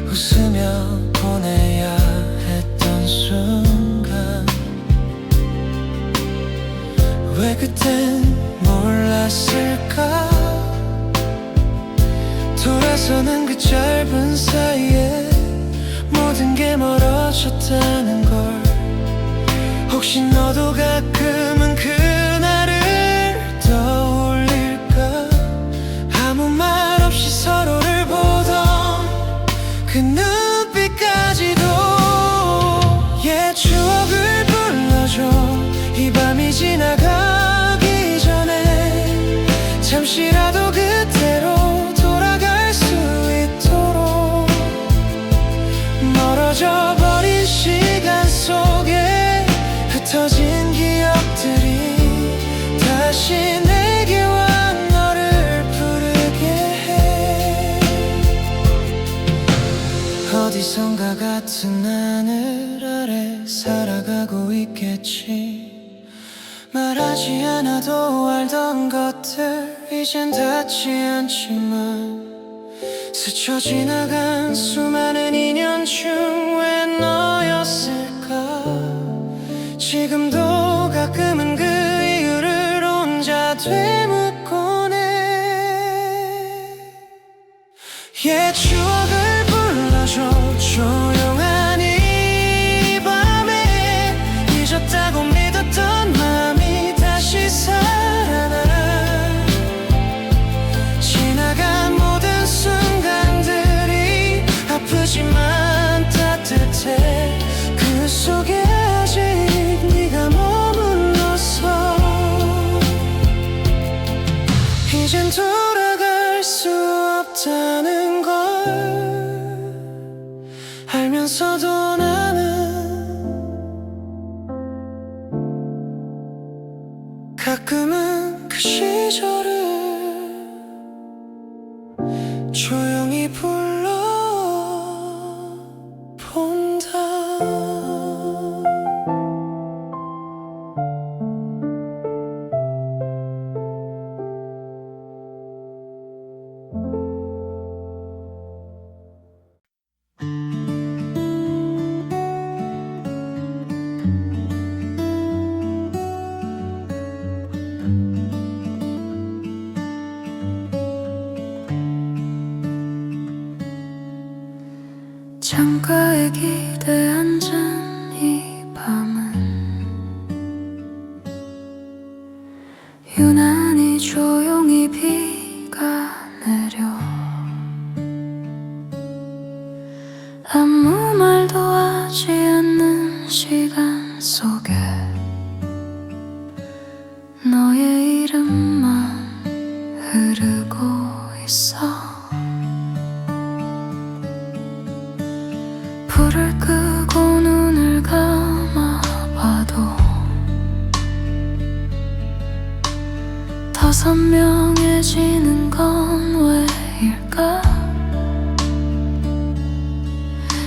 웃으며 보내야 했던 순간. 왜 그땐 몰랐을까. 돌아서는 그 짧은 사이에 모든 게 멀어졌다는 걸. 혹시 너도 가끔은 그날을 떠올릴까. 아무 말 없이 서로를 보던 그 눈빛까지도 옛 추억을 불러줘. 이 밤이 지나가기 전에 잠시라도 그때로 돌아갈 수 있도록. 멀어져 버린 시간 속에 흩어진 기억들이 다시 내게 와 너를 부르게 해. 어디선가 같은 하늘 아래 살아가고 있겠지. 말하지 않아도 알던 것들 이젠 닿지 않지만 스쳐 지나간 수많은 인연 중 왜 너였을까. 지금도 가끔은 그 이유를 혼자 되묻곤 해. 옛 추억을 불러줘. 조용한 이 밤에 잊었다고 믿었던 마음이 다시 살아나. 지나간 모든 순간들이 아프지만 따뜻해. 그 속에 아직 네가 머물렀어. 이젠 돌아갈 수 없다는 걸 알면서도 나는 가끔은 그 시절을 조용히 불러본다. 창가에 기대 앉은 이 밤은 유난히 조용히 비가 내려. 아무 말도 하지 않는 시간 속에 너의 이름만 흐르고 있어. 불을 끄고 눈을 감아봐도 더 선명해지는 건 왜일까?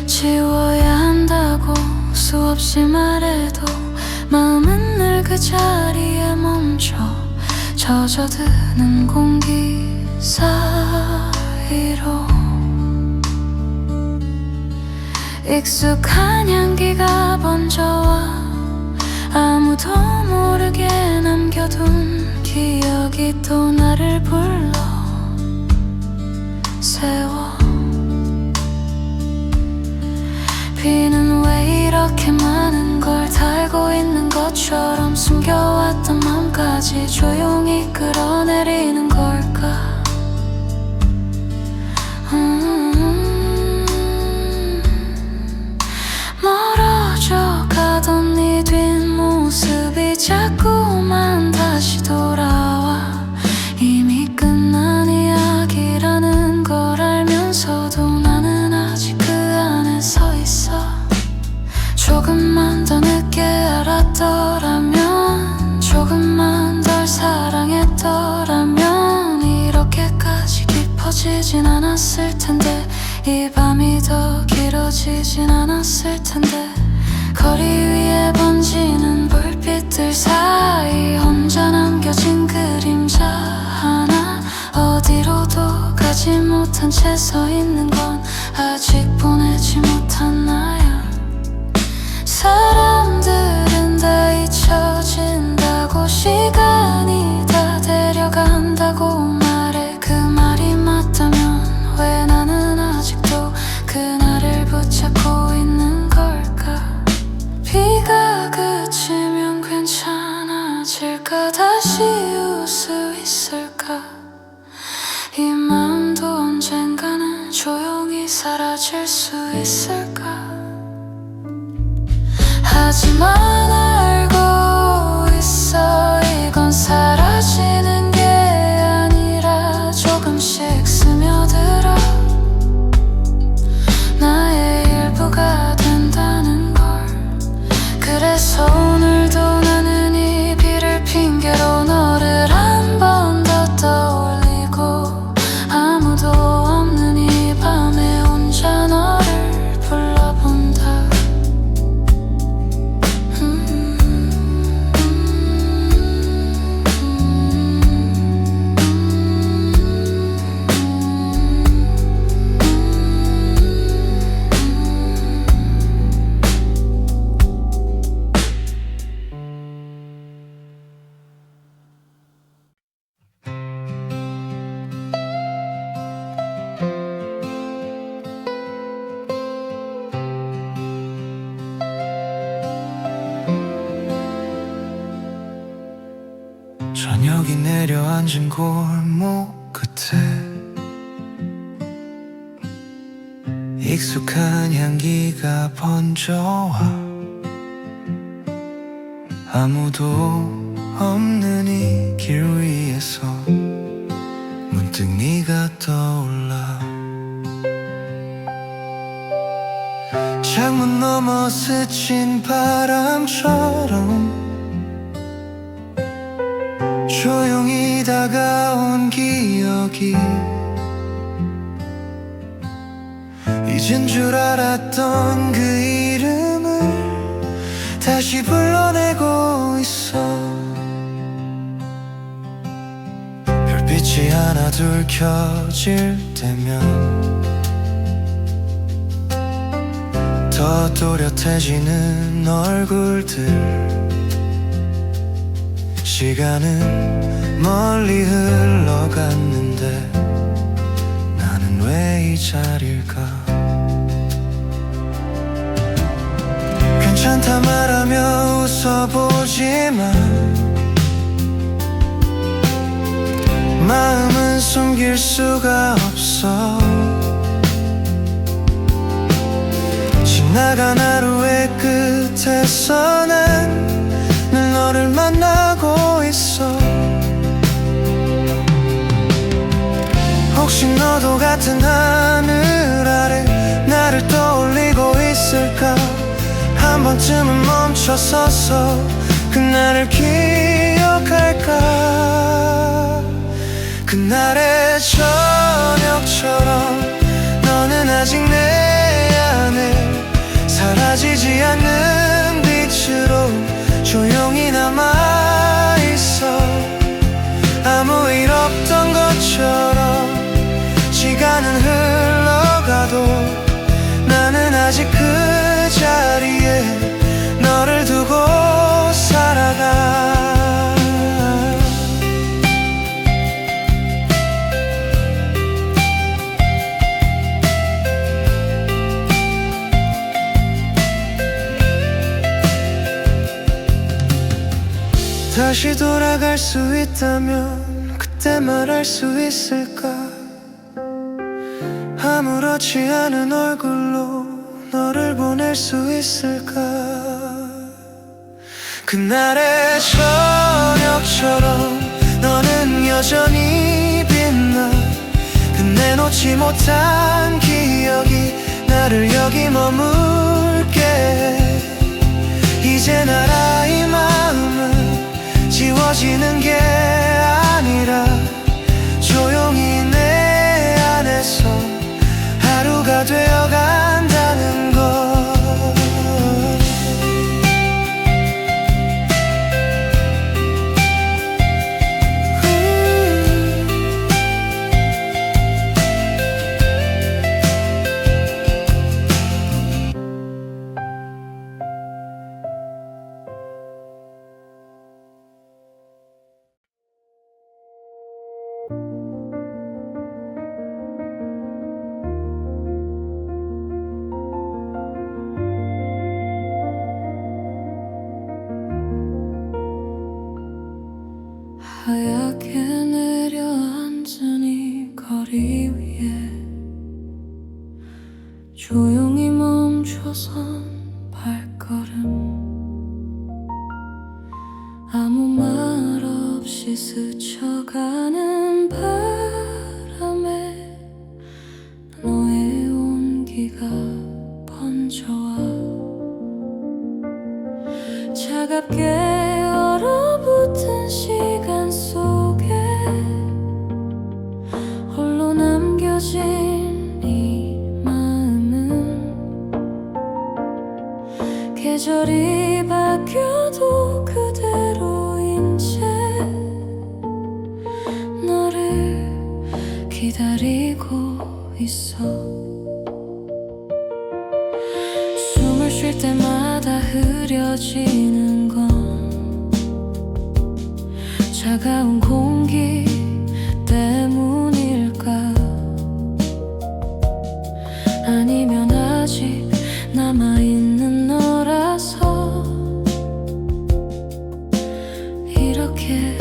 지워야 한다고 수없이 말해도 마음은 늘 그 자리에 멈춰. 젖어드는 공기 사이로 익숙한 향기가 번져와 아무도 모르게 남겨둔 기억이 또 나를 불러 세워. 비는 왜 이렇게 많은 걸 다 알고 있는 것처럼 숨겨왔던 맘까지 조용히 끌어내리는 걸까. 멀어져 가던 네 뒷모습이 자꾸만 다시 돌아와. 이미 끝난 이야기라는 걸 알면서도 나는 아직 그 안에 서 있어. 조금만 더 늦게 알았더라면, 조금만 덜 사랑했더라면 이렇게까지 깊어지진 않았을 텐데, 이 밤이 더 길어지진 않았을 텐데. 거리 위에 번지는 불빛들 사이 혼자 남겨진 그림자 하나. 어디로도 가지 못한 채 서 있는 건 아직 보내지 못한 나야. 사람들은 다 잊혀진다고, 시간이 다 데려간다고 말해. 그 말이 맞다면 왜 나는 아직도 그날을 붙잡고 있는 걸까. 비가 그치면 괜찮아질까. 다시 웃을 수 있을까. 이 마음도 언젠가는 조용히 사라질 수 있을까. 하지만 알고 있어, 이건 사라지는 게 아니라 조금씩 스며들어 나의 일부가 된다는 걸. 그래서 오늘도 나는 이 비를 핑계로 너를 한 번 더 떠올리고, 아무도 없는 이 밤에 혼자 너를 불러본다. 저녁이 내려앉은 골목 끝에 익숙한 향기가 번져와 아무도 없는 이 길 위에서 문득 네가 떠올라. 창문 너머 스친 바람처럼 조용히 다가온 기억이 잊은 줄 알았던 그 이름을 다시 불러내고 있어. 별빛이 하나 둘 켜질 때면 더 또렷해지는 얼굴들. 시간은 멀리 흘러갔는데 나는 왜 이 자리일까. 괜찮다 말하며 웃어보지만 마음은 숨길 수가 없어. 지나간 하루의 끝에서 난 늘 너를 만나고 있어. 혹시 너도 같은 하늘 아래 나를 떠올리고 있을까. 한 번쯤은 멈춰서서 그날을 기억할까. 그날의 저녁처럼 너는 아직 내 안에 사라지지 않는 빛으로 조용히 남아있어. 아무 일 없던 것처럼 시간은 흘러가도 나는 아직 그 자리에 너를 두고 살아가. 다시 돌아갈 수 있다면 그때 말할 수 있을까. 아무렇지 않은 얼굴로 너를 보낼 수 있을까. 그날의 저녁처럼 너는 여전히 빛나. 그 내놓지 못한 기억이 나를 여기 머물게 해. 이제 나라 이 마음은 지워지는 게 아니라 조용히 내 안에서 하루가 되어간다는 것. 하얗게 내려앉은 이 거리 위에 조용히 멈춰선 발걸음. 아무 말 없이 스쳐가는 바람에 너의 온기가 번져와 차갑게 얼어붙은 시간 속에 홀로 남겨진 이 마음은 계절이 바뀌어도 그대로인 채 너를 기다리고 있어. 숨을 쉴 때마다 흐려지는 건 차가운 공기 때문일까. 아니면 아직 남아있는 너라서 이렇게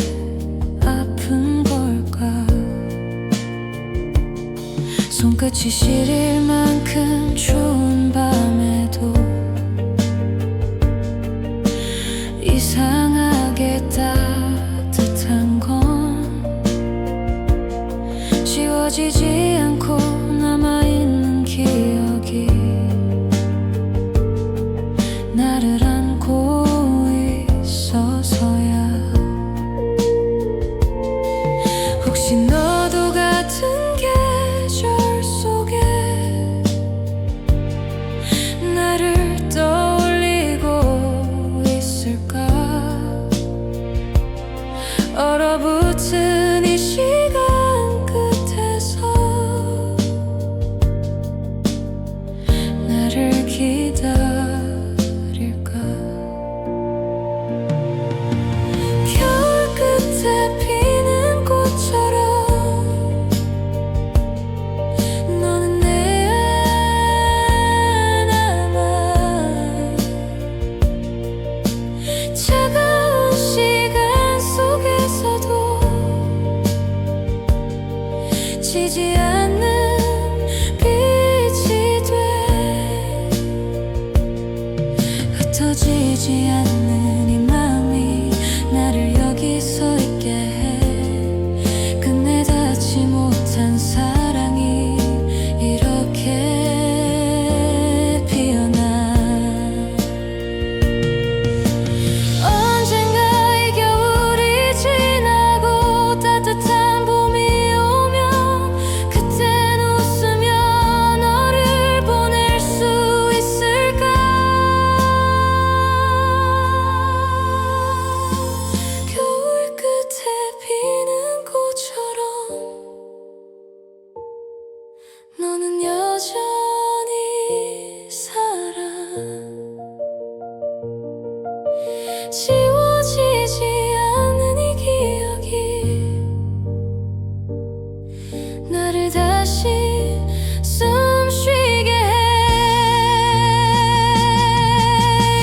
끝이 시릴 만큼 추운 밤에도 이상하게 따뜻한 건 지워지지 않고 남아있는 기억이 나를 안고 있어서야. 혹시 너도 같은 계절 속에 나를 떠올리고 있을까? 얼어붙은 이 시간 끝에서 나를 기다릴까? 겨울 끝에 피는 꽃처럼 너는 내 안아만. 차가운 시간 속에서도 지지 않는 빛이 돼. 흩어지지 않는 이 마음이 나를 여기 서 있게 해. 끝내 닿지 못한 사랑이 이렇게 피어나. 언젠가 이 겨울이 지나고 따뜻한 봄이 오면 그땐 웃으며 너를 보낼 수 있을까? 겨울 끝에 피는 꽃처럼 너는 여전히 살아. 지워지지 않는 이 기억이 나를 다시 숨쉬게 해.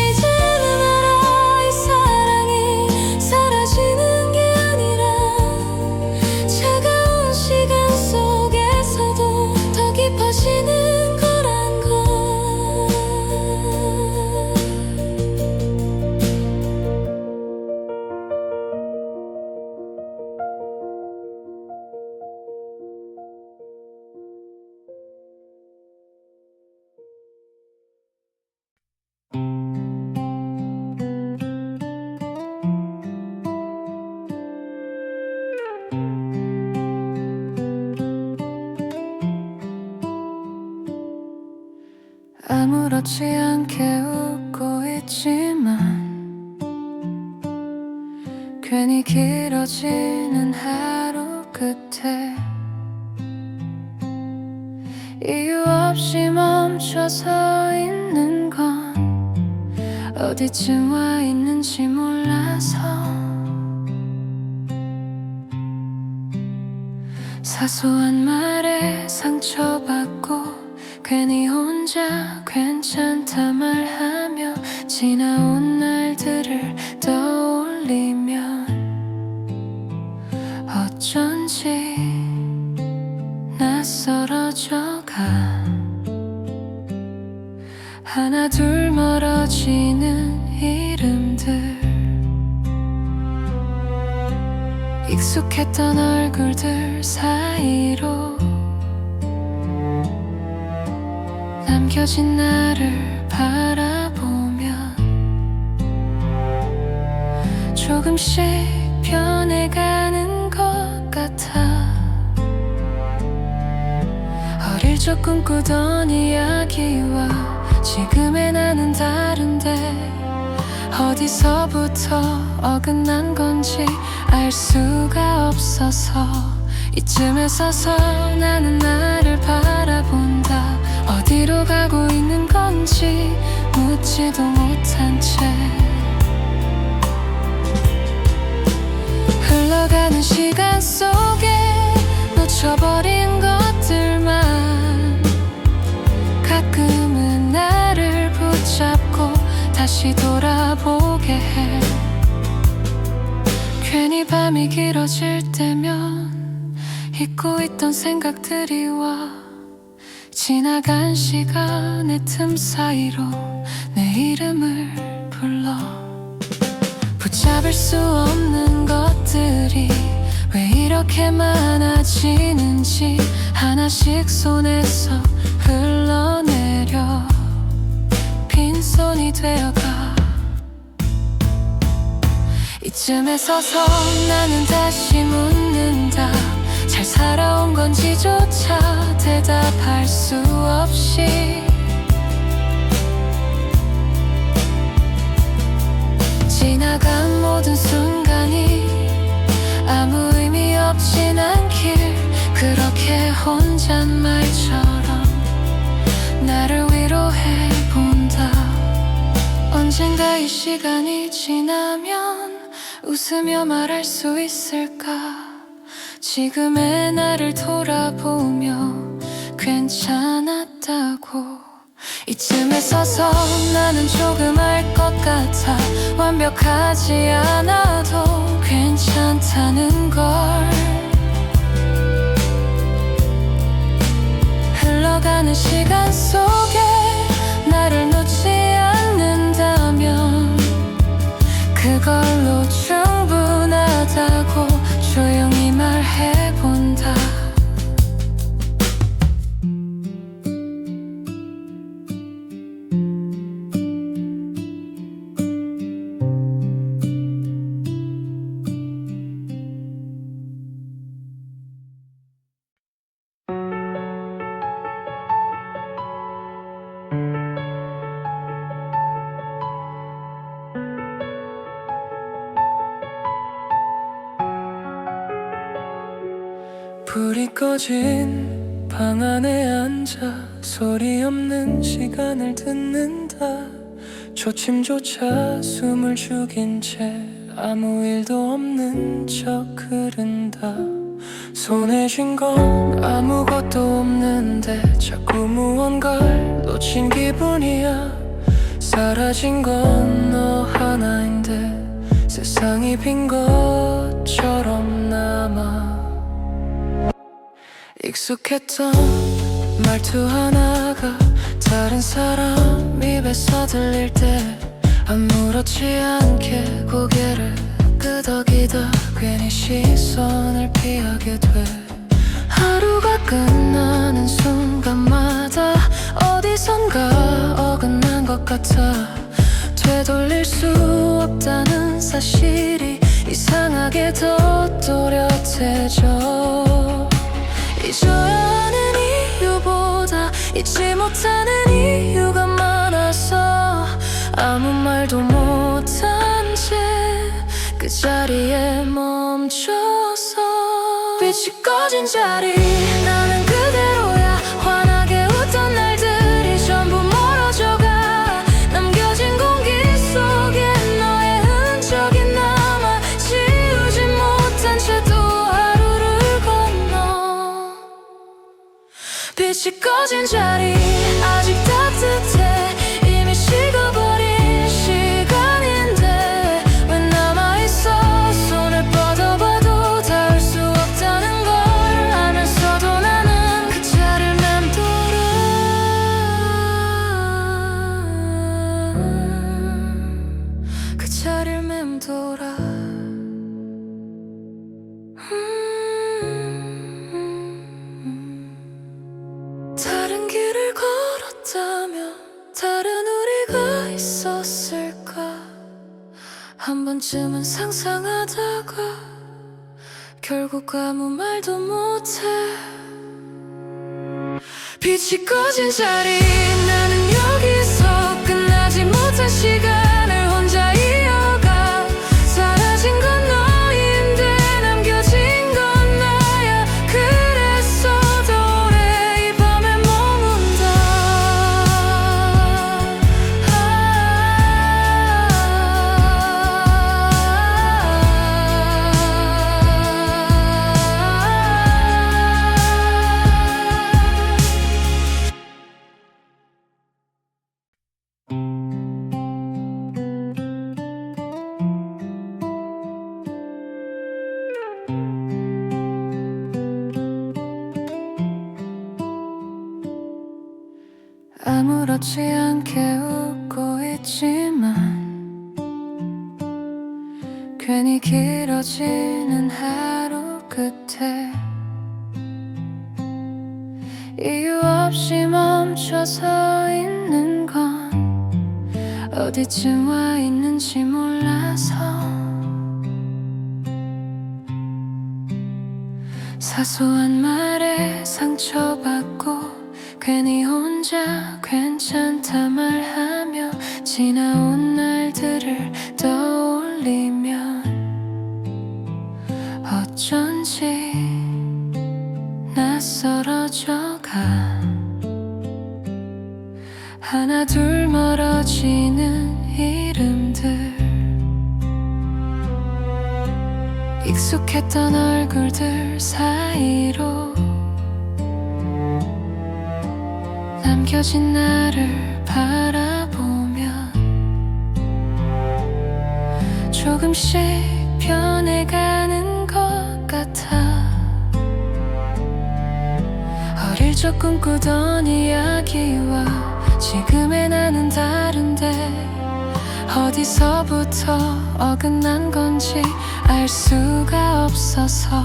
이제는 알아, 이 사랑이 사라지는 게 아니라 차가운 시간 속에서도 더 깊어지는 거란 걸. 아무렇지 않게 웃고 있지만 괜히 길어지는 하루 끝에 이유 없이 멈춰서 있는 건 어디쯤 와 있는지 몰라서. 사소한 말에 상처받고 괜히 혼자 괜찮다 말하며 지나온 날들을 떠올리면 어쩐지 낯설어져가. 하나 둘 멀어지는 이름들, 익숙했던 얼굴들 사이로 남겨진 나를 바라보면 조금씩 변해가는 것 같아. 어릴 적 꿈꾸던 이야기와 지금의 나는 다른데 어디서부터 어긋난 건지 알 수가 없어서 이쯤에 서서 나는 나를 바라본다. 어디로 가고 있는 건지 묻지도 못한 채 흘러가는 시간 속에 놓쳐버린 것들만 가끔은 나를 붙잡고 다시 돌아보게 해. 괜히 밤이 길어질 때면 잊고 있던 생각들이 와 지나간 시간의 틈 사이로 내 이름을 불러 붙잡을 수 없는 것들이 왜 이렇게 많아지는지 하나씩 손에서 흘러내려 빈손이 되어가 이쯤에 서서 나는 다시 묻는다. 잘 살아온 건지조차 대답할 수 없이 지나간 모든 순간이 아무 의미 없진 않길 그렇게 혼잣말처럼 나를 위로해 본다. 언젠가 이 시간이 지나면 웃으며 말할 수 있을까. 지금의 나를 돌아보며 괜찮았다고. 이쯤에 서서 나는 조금 알 것 같아. 완벽하지 않아도 괜찮다는 걸. 흘러가는 시간 속에 나를 놓지 않는다면 그걸로 충분하다고 조용히 말해본다. 불이 꺼진 방 안에 앉아 소리 없는 시간을 듣는다. 초침조차 숨을 죽인 채 아무 일도 없는 척 흐른다. 손에 쥔 건 아무것도 없는데 자꾸 무언가를 놓친 기분이야. 사라진 건 너 하나인데 세상이 빈 것처럼 남아. 익숙했던 말투 하나가 다른 사람 입에서 들릴 때 아무렇지 않게 고개를 끄덕이다 괜히 시선을 피하게 돼. 하루가 끝나는 순간마다 어디선가 어긋난 것 같아. 되돌릴 수 없다는 사실이 이상하게 더 또렷해져. 잊어야 하는 이유보다 잊지 못하는 이유가 많아서 아무 말도 못한 채 그 자리에 멈춰서 빛이 꺼진 자리 나는 그대로야. 환하게 웃던 날들이 전부 멀어져가. 남겨진 공기 속에 너의 흔적이 남아. 지우지 못한 채 또 하루를 건너. 빛이 꺼진 자리 아직 따뜻해. 이미 식어버린 시간인데 왜 남아있어. 손을 뻗어봐도 닿을 수 없다는 걸 알면서도 나는 그 자리를 맴돌아. 그 자리를 맴돌아. 다른 길을 걸었다면 다른 우리가 있었을까. 한 번쯤은 상상하다가 결국 아무 말도 못해. 빛이 꺼진 자리 나는 여기서 끝나지 못한 시간을 혼자 이어가. 사라진 건 너인데 남겨진 건 나야. 그래서 더 오래 이 밤에 머문다. 아무렇지 않게 웃고 있지만 괜히 길어지는 하루 끝에 이유 없이 멈춰서 있는 건 어디쯤 와 있는지 몰라서 사소한 말에 상처받고 괜히 혼자 괜찮다 말하며 지나온 날들을 떠올리면 어쩐지 낯설어져가 하나 둘 멀어지는 이름들 익숙했던 얼굴들 사이로 남겨진 나를 바라보면 조금씩 변해가는 것 같아 어릴 적 꿈꾸던 이야기와 지금의 나는 다른데 어디서부터 어긋난 건지 알 수가 없어서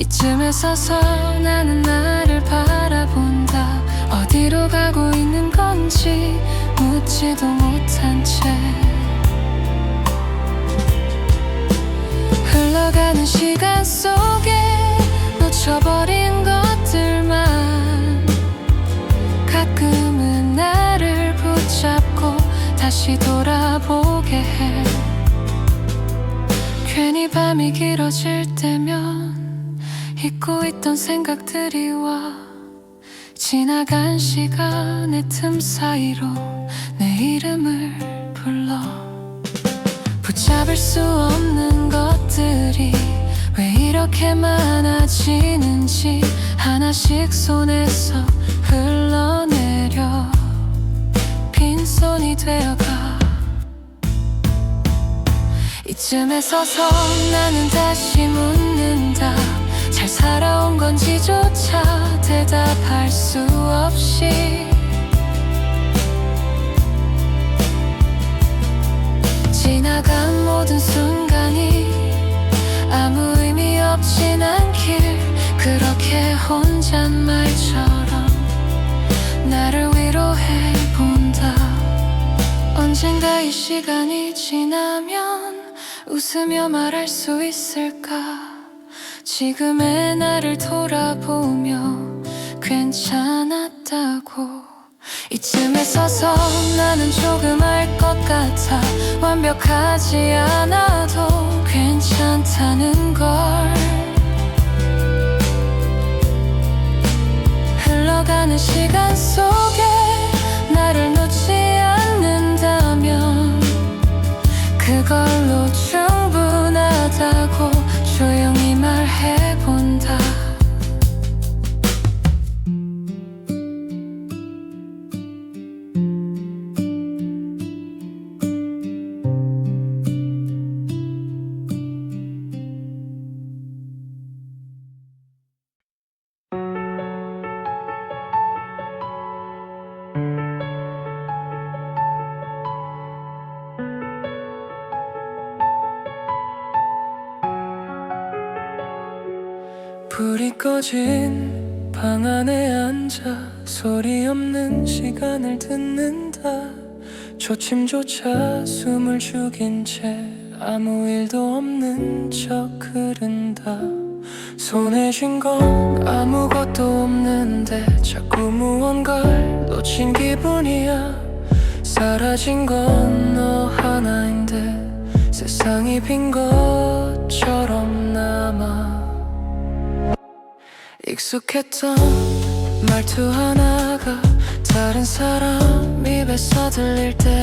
이쯤에 서서 나는 나를 바라본다 어디로 가고 있는 건지 묻지도 못한 채 흘러가는 시간 속에 놓쳐버린 것들만 가끔은 나를 붙잡고 다시 돌아보게 해 괜히 밤이 길어질 때면 잊고 있던 생각들이 와 지나간 시간의 틈 사이로 내 이름을 불러 붙잡을 수 없는 것들이 왜 이렇게 많아지는지 하나씩 손에서 흘러내려 빈손이 되어가 이쯤에 서서 나는 다시 묻는다 잘 살아온 건지조차 대답할 수 없이 지나간 모든 순간이 아무 의미 없진 않길 그렇게 혼잣말처럼 나를 위로해 본다 언젠가 이 시간이 지나면 웃으며 말할 수 있을까 지금의 나를 돌아보며 괜찮았다고 이쯤에 서서 나는 조금 알 것 같아 완벽하지 않아도 괜찮다는 걸 흘러가는 시간 속에 나를 놓지 않는다면 그걸로 충분하다고 조용히 말해본다 불이 꺼진 방 안에 앉아 소리 없는 시간을 듣는다 초침조차 숨을 죽인 채 아무 일도 없는 척 흐른다 손에 쥔 건 아무것도 없는데 자꾸 무언가를 놓친 기분이야 사라진 건 너 하나인데 세상이 빈 것처럼 남아 익숙했던 말투 하나가 다른 사람 입에서 들릴 때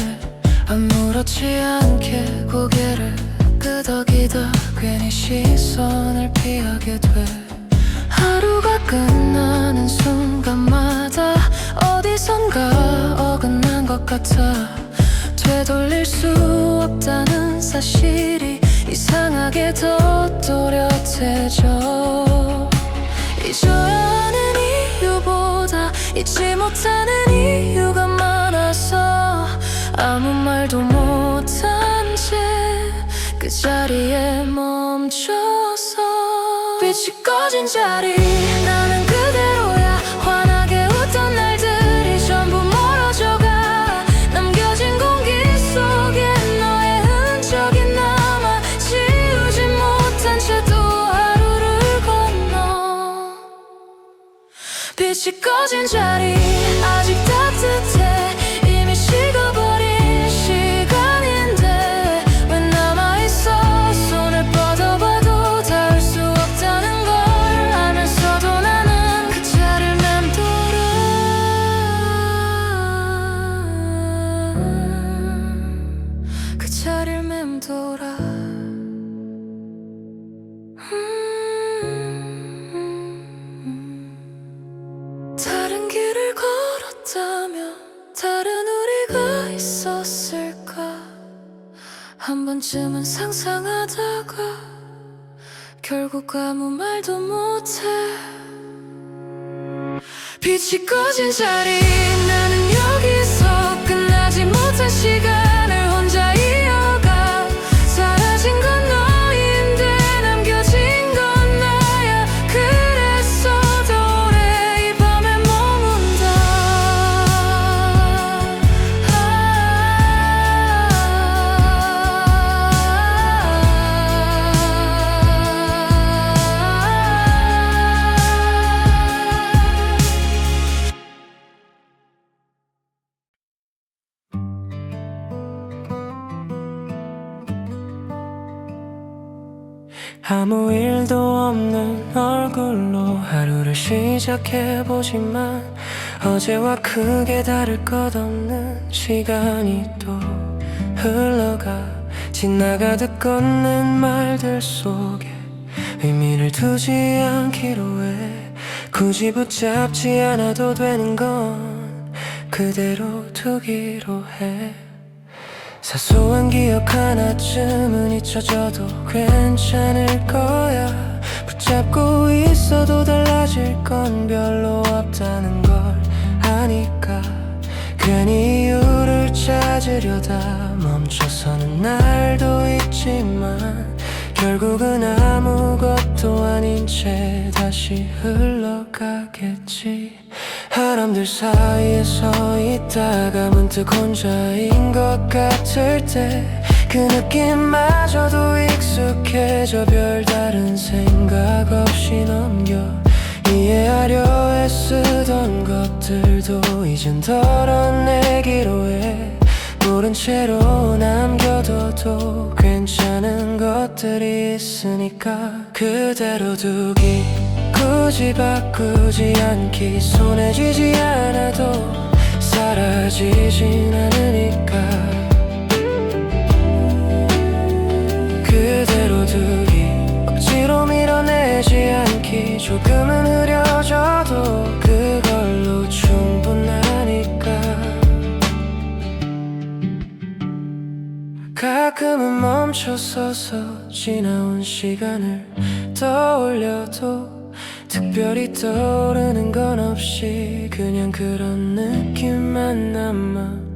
아무렇지 않게 고개를 끄덕이다 괜히 시선을 피하게 돼 하루가 끝나는 순간마다 어디선가 어긋난 것 같아 되돌릴 수 없다는 사실이 이상하게 더 또렷해져 잊어야 하는 이유보다 잊지 못하는 이유가 많아 빛이 꺼진 자리 나는 그대로야. 환하게 웃던 날들이 전부 멀어져가. 남겨진 공기 속에 너의 흔적이 남아. 지우지 못한 채 또 하루를 건너. 빛이 꺼진 자리 아직 따뜻해. 이미 식어버린 시간인데 왜 남아있어. 손을 뻗어봐도 닿을 수 없다는 걸 알면서도 나는 그 차를 맴돌아. 그 차를 맴돌아. 다른 길을 걸었다면 다른 우리가 있었을까. 한 번쯤은 상상하다가 결국 아무 말도 못해. 빛이 꺼진 자리 나는 여기서 끝나지 못한 시간을 혼자 이어가. 사라진 건 너인데 남겨진 건 나야. 그래서 더 오래 이 밤에 머문다. 아무 일도 없는 얼굴로 하루를 시작해보지만 어제와 크게 다를 것 없는 시간이 또 흘러가. 지나가듯 건넨 말들 속에 의미를 두지 않기로 해. 굳이 붙잡지 않아도 되는 건 그대로 두기로 해. 사소한 기억 하나쯤은 잊혀져도 괜찮을 거야. 붙잡고 있어도 달라질 건 별로 없다는 걸 아니까. 괜히 이유를 찾으려다 멈춰서는 날도 있지만 결국은 아무것도 아닌 채 다시 흘러가겠지. 바람들 사이에 서 있다가 문득 혼자인 것 같을 때 그 느낌마저도 익숙해져 별다른 생각 없이 넘겨. 이해하려 애쓰던 것들도 이젠 덜어내기로 해. 모른 채로 남겨둬도 괜찮은 것들이 있으니까 그대로 두기. 굳이 바꾸지 않기. 손에 쥐지 않아도 사라지진 않으니까 그대로 두기. 억지로 밀어내지 않기. 조금은 흐려져도 그걸로 충분하니까. 가끔은 멈춰서서 지나온 시간을 떠올려도 특별히 떠오르는 건 없이 그냥 그런 느낌만 남아.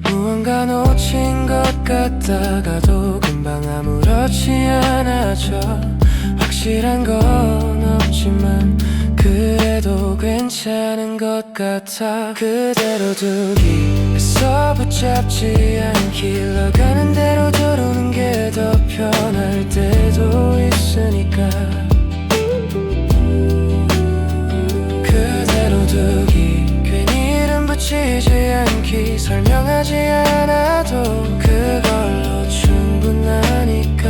무언가 놓친 것 같다가도 금방 아무렇지 않아져. 확실한 건 없지만 그래도 괜찮은 것 같아. 그대로 두기. 애써 붙잡지 않기. 흘러가는 대로 들어오는 게 더 편할 때도 있으니까 그대로 두기. 괜히 이름 붙이지 않기. 설명하지 않아도 그걸로 충분하니까.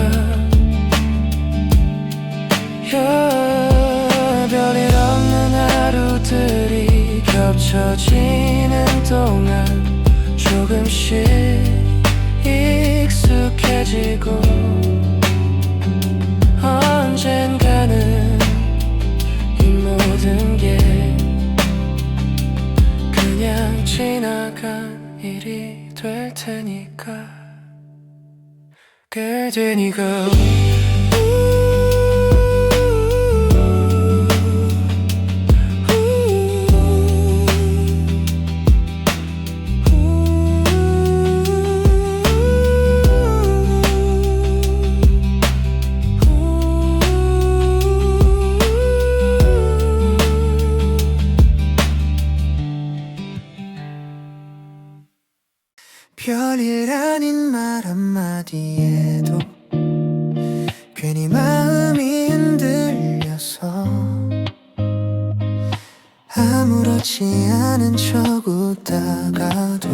별일 없는 하루들이 겹쳐지는 동안 조금씩 익숙해지고 언젠가는 이 모든 게 그냥 지나간 일이 될 테니까. 그대 네가 아무렇지 않은 척 웃다가도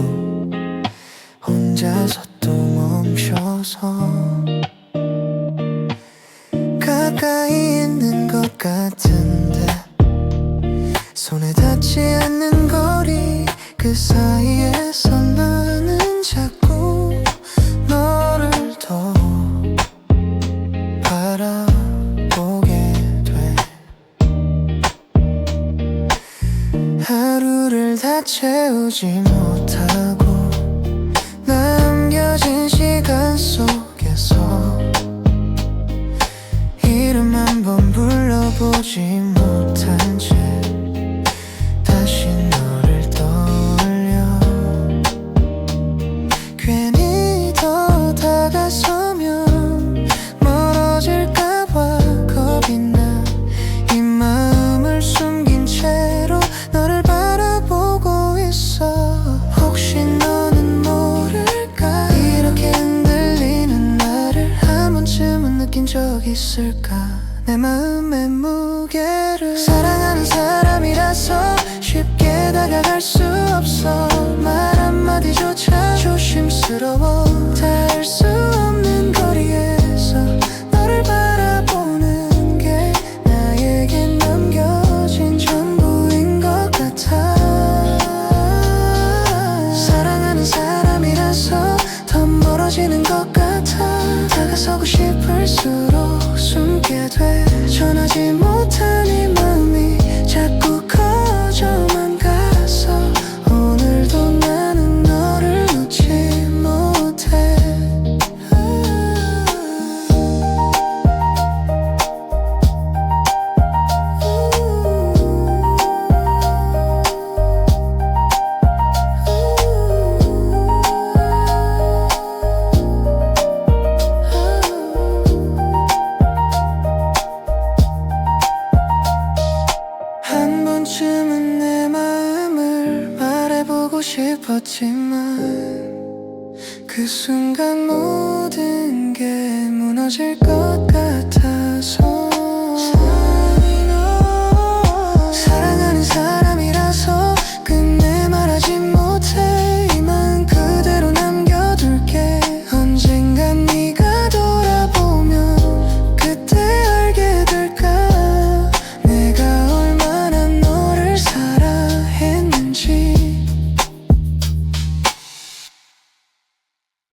혼자서 또 멈춰서 가까이 있는 것 같은데 손에 닿지 않는 거리 그 사이에서 나는 자꾸 너를 더 바라보게 돼. 하루를 다 채우지 못하고 남겨진 시간 속에서 이름 한 번 불러보지 못한 채 다시 너를 떠올려. 괜히 더 다가서면 멀어질까봐 겁이 나. 이 마음을 숨긴 채로 너를 바라보고 있어. 혹시 너는 모를까 이렇게 흔들리는 나를 한 번쯤은 느낀 적 있을까. 내 마음의 무게를 사랑하는 사람이라서 쉽게 다가갈 수 없어. 말 한마디조차 조심스러워. 닿을 수 없는 거리에서 너를 바라보는 게 나에겐 남겨진 전부인 것 같아. 사랑하는 사람이라서 더 멀어지는 것 같아. 다가서고 싶을수록 숨게 돼. 전하지 못한 이 마음이 자꾸 커져만 가서 오늘도 나는 너를 놓지 못해. 한 번쯤은 내 마음을 말해보고 싶었지만 그 순간 모든 게 무너질 것